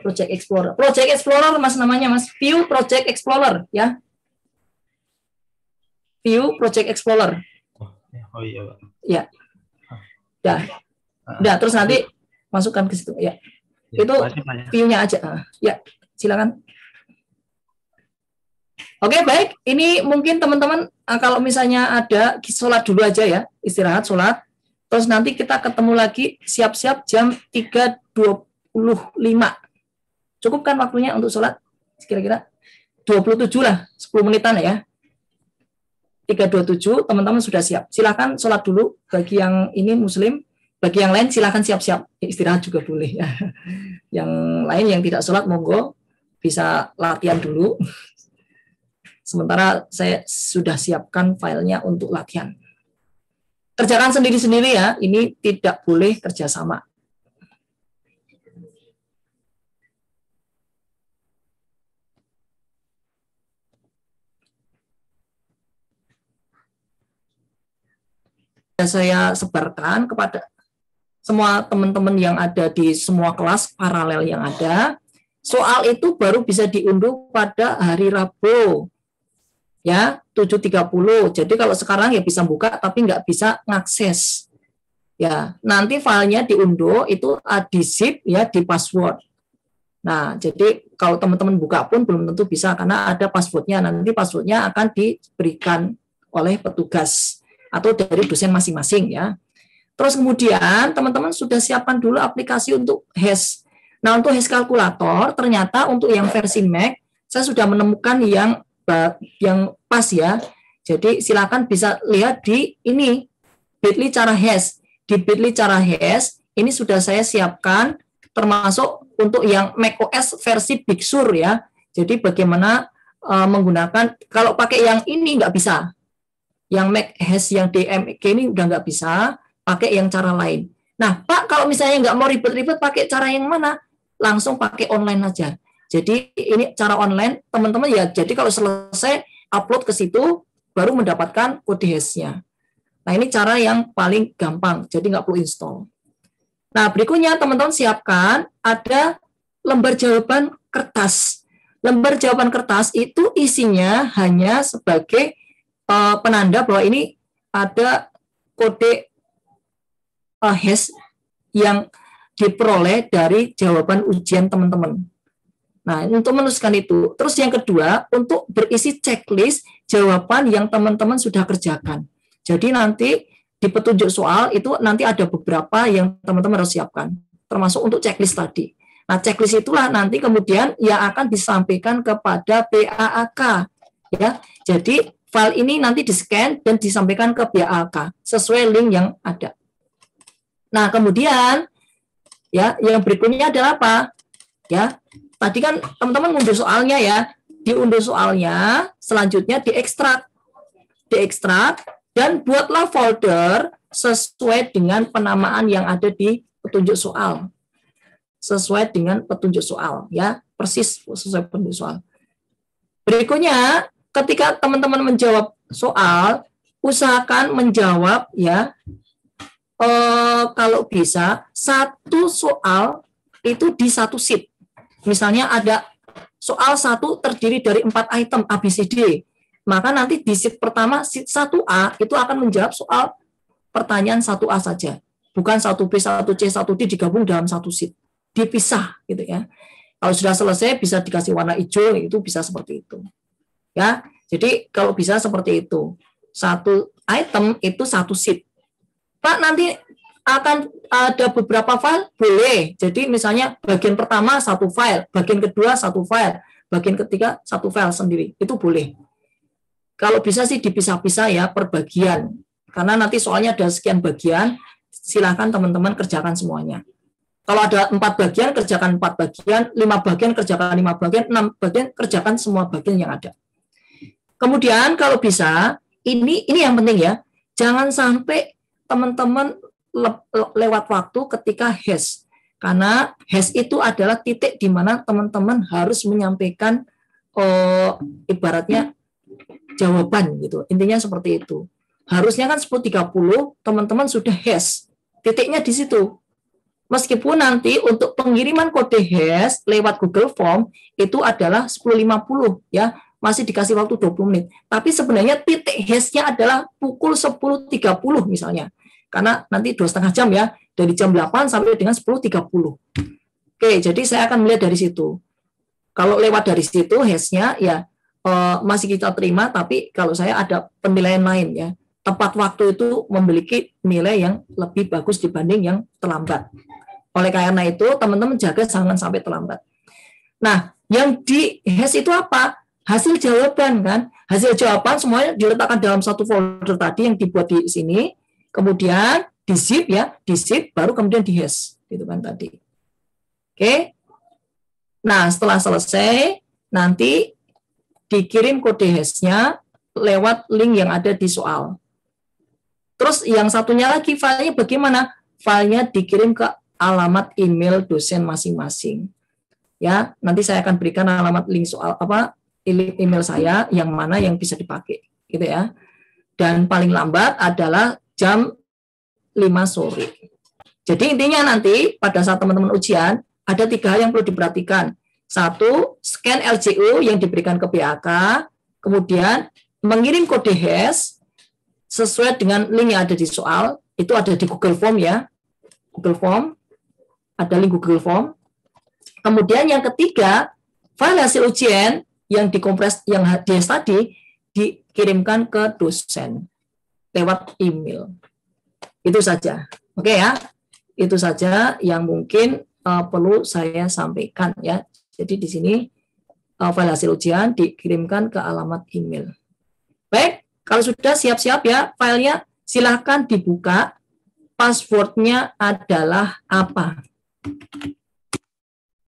Project Explorer. Project Explorer Mas namanya Mas, View Project Explorer ya. View Project Explorer. Oh iya, Pak. Ya. Dah, terus nanti masukkan ke situ ya. Ya, Itu view-nya aja. Ya, silakan. Oke, baik. Ini mungkin teman-teman kalau misalnya ada sholat dulu aja ya, istirahat sholat. Terus nanti kita ketemu lagi siap-siap jam 3.25. Cukup kan waktunya untuk sholat? Kira-kira 27 lah, 10 menitan ya. 3.27, teman-teman sudah siap. Silakan sholat dulu bagi yang ini muslim, bagi yang lain silakan siap-siap. Istirahat juga boleh ya. Yang lain yang tidak sholat monggo bisa latihan dulu. Sementara saya sudah siapkan filenya untuk latihan. Kerjakan sendiri-sendiri ya, ini tidak boleh kerjasama. Saya sebarkan kepada semua teman-teman yang ada di semua kelas paralel yang ada. Soal itu baru bisa diunduh pada hari Rabu. Ya, 7.30. Jadi kalau sekarang ya bisa buka tapi nggak bisa ngakses. Ya, nanti filenya diunduh itu di zip ya, di password. Nah, jadi kalau teman-teman buka pun belum tentu bisa karena ada passwordnya. Nanti passwordnya akan diberikan oleh petugas atau dari dosen masing-masing ya. Terus kemudian teman-teman sudah siapkan dulu aplikasi untuk hash. Nah, untuk hash kalkulator ternyata untuk yang versi Mac saya sudah menemukan yang pas ya. Jadi silakan bisa lihat di ini bit.ly cara hash. Di bit.ly cara hash ini sudah saya siapkan termasuk untuk yang macOS versi Big Sur ya. Jadi bagaimana menggunakan, kalau pakai yang ini nggak bisa. Yang Mac hash yang DMG ini udah nggak bisa, pakai yang cara lain. Nah, Pak, kalau misalnya nggak mau ribet-ribet pakai cara yang mana? Langsung pakai online aja. Jadi ini cara online, teman-teman ya. Jadi kalau selesai upload ke situ, baru mendapatkan kode hash-nya. Nah, ini cara yang paling gampang, jadi nggak perlu install. Nah, berikutnya teman-teman siapkan ada lembar jawaban kertas. Lembar jawaban kertas itu isinya hanya sebagai penanda bahwa ini ada kode hash yang diperoleh dari jawaban ujian teman-teman. Nah, untuk menuliskan itu. Terus yang kedua, untuk berisi checklist jawaban yang teman-teman sudah kerjakan. Jadi nanti di petunjuk soal itu nanti ada beberapa yang teman-teman harus siapkan, termasuk untuk checklist tadi. Nah, checklist itulah nanti kemudian yang akan disampaikan kepada PAAK. Ya, jadi file ini nanti di-scan dan disampaikan ke PAAK sesuai link yang ada. Nah, kemudian ya, yang berikutnya adalah apa? Ya, tadi kan teman-teman unduh soalnya ya, diunduh soalnya, selanjutnya diekstrak dan buatlah folder sesuai dengan penamaan yang ada di petunjuk soal. Sesuai dengan petunjuk soal ya, persis sesuai petunjuk soal. Berikutnya, ketika teman-teman menjawab soal, usahakan menjawab ya, kalau bisa satu soal itu di satu sheet. Misalnya ada soal satu terdiri dari 4 item ABCD, maka nanti di sheet pertama, sheet 1A itu akan menjawab soal pertanyaan 1A saja, bukan 1B, 1C, 1D digabung dalam satu sheet, dipisah gitu ya. Kalau sudah selesai bisa dikasih warna hijau, itu bisa seperti itu. Ya, jadi kalau bisa seperti itu, satu item itu satu sheet. Pak, nanti akan ada beberapa file, boleh. Jadi misalnya bagian pertama satu file, bagian kedua satu file, bagian ketiga satu file sendiri, itu boleh. Kalau bisa sih dipisah-pisah ya per bagian, karena nanti soalnya ada sekian bagian, silakan teman-teman kerjakan semuanya. Kalau ada 4 bagian, kerjakan 4 bagian, 5 bagian, kerjakan 5 bagian, 6 bagian, kerjakan semua bagian yang ada. Kemudian kalau bisa, ini yang penting ya, jangan sampai teman-teman lewat waktu ketika hash. Karena hash itu adalah titik di mana teman-teman harus menyampaikan ibaratnya jawaban gitu. Intinya seperti itu. Harusnya kan 10.30 teman-teman sudah hash. Titiknya di situ. Meskipun nanti untuk pengiriman kode hash lewat Google Form itu adalah 10.50 ya, masih dikasih waktu 20 menit. Tapi sebenarnya titik hash-nya adalah pukul 10.30 misalnya. Karena nanti 2,5 jam ya, dari jam 8 sampai dengan 10.30. Oke, jadi saya akan melihat dari situ. Kalau lewat dari situ hash-nya ya masih kita terima, tapi kalau saya ada penilaian lain ya. Tepat waktu itu memiliki nilai yang lebih bagus dibanding yang terlambat. Oleh karena itu, teman-teman jaga jangan sampai terlambat. Nah, yang di hash itu apa? Hasil jawaban kan? Hasil jawaban semuanya diletakkan dalam satu folder tadi yang dibuat di sini. Kemudian di zip ya, di zip baru kemudian di hash, gitu kan tadi. Oke. Nah, setelah selesai nanti dikirim kode hash-nya lewat link yang ada di soal. Terus yang satunya lagi filenya bagaimana? Filenya dikirim ke alamat email dosen masing-masing. Ya, nanti saya akan berikan alamat link soal email saya yang mana yang bisa dipakai, gitu ya. Dan paling lambat adalah jam 5 sore. Jadi intinya nanti pada saat teman-teman ujian ada 3 hal yang perlu diperhatikan. 1, scan LCU yang diberikan ke PAK, kemudian mengirim kode hash sesuai dengan link yang ada di soal, itu ada di Google Form ya. Google Form, ada link Google Form. Kemudian yang ketiga, file hasil ujian yang dikompres yang hash tadi dikirimkan ke dosen lewat email. Itu saja. Oke ya. Itu saja yang mungkin perlu saya sampaikan ya. Jadi di sini file hasil ujian dikirimkan ke alamat email. Baik, kalau sudah siap-siap ya filenya, silahkan dibuka. Passwordnya adalah apa?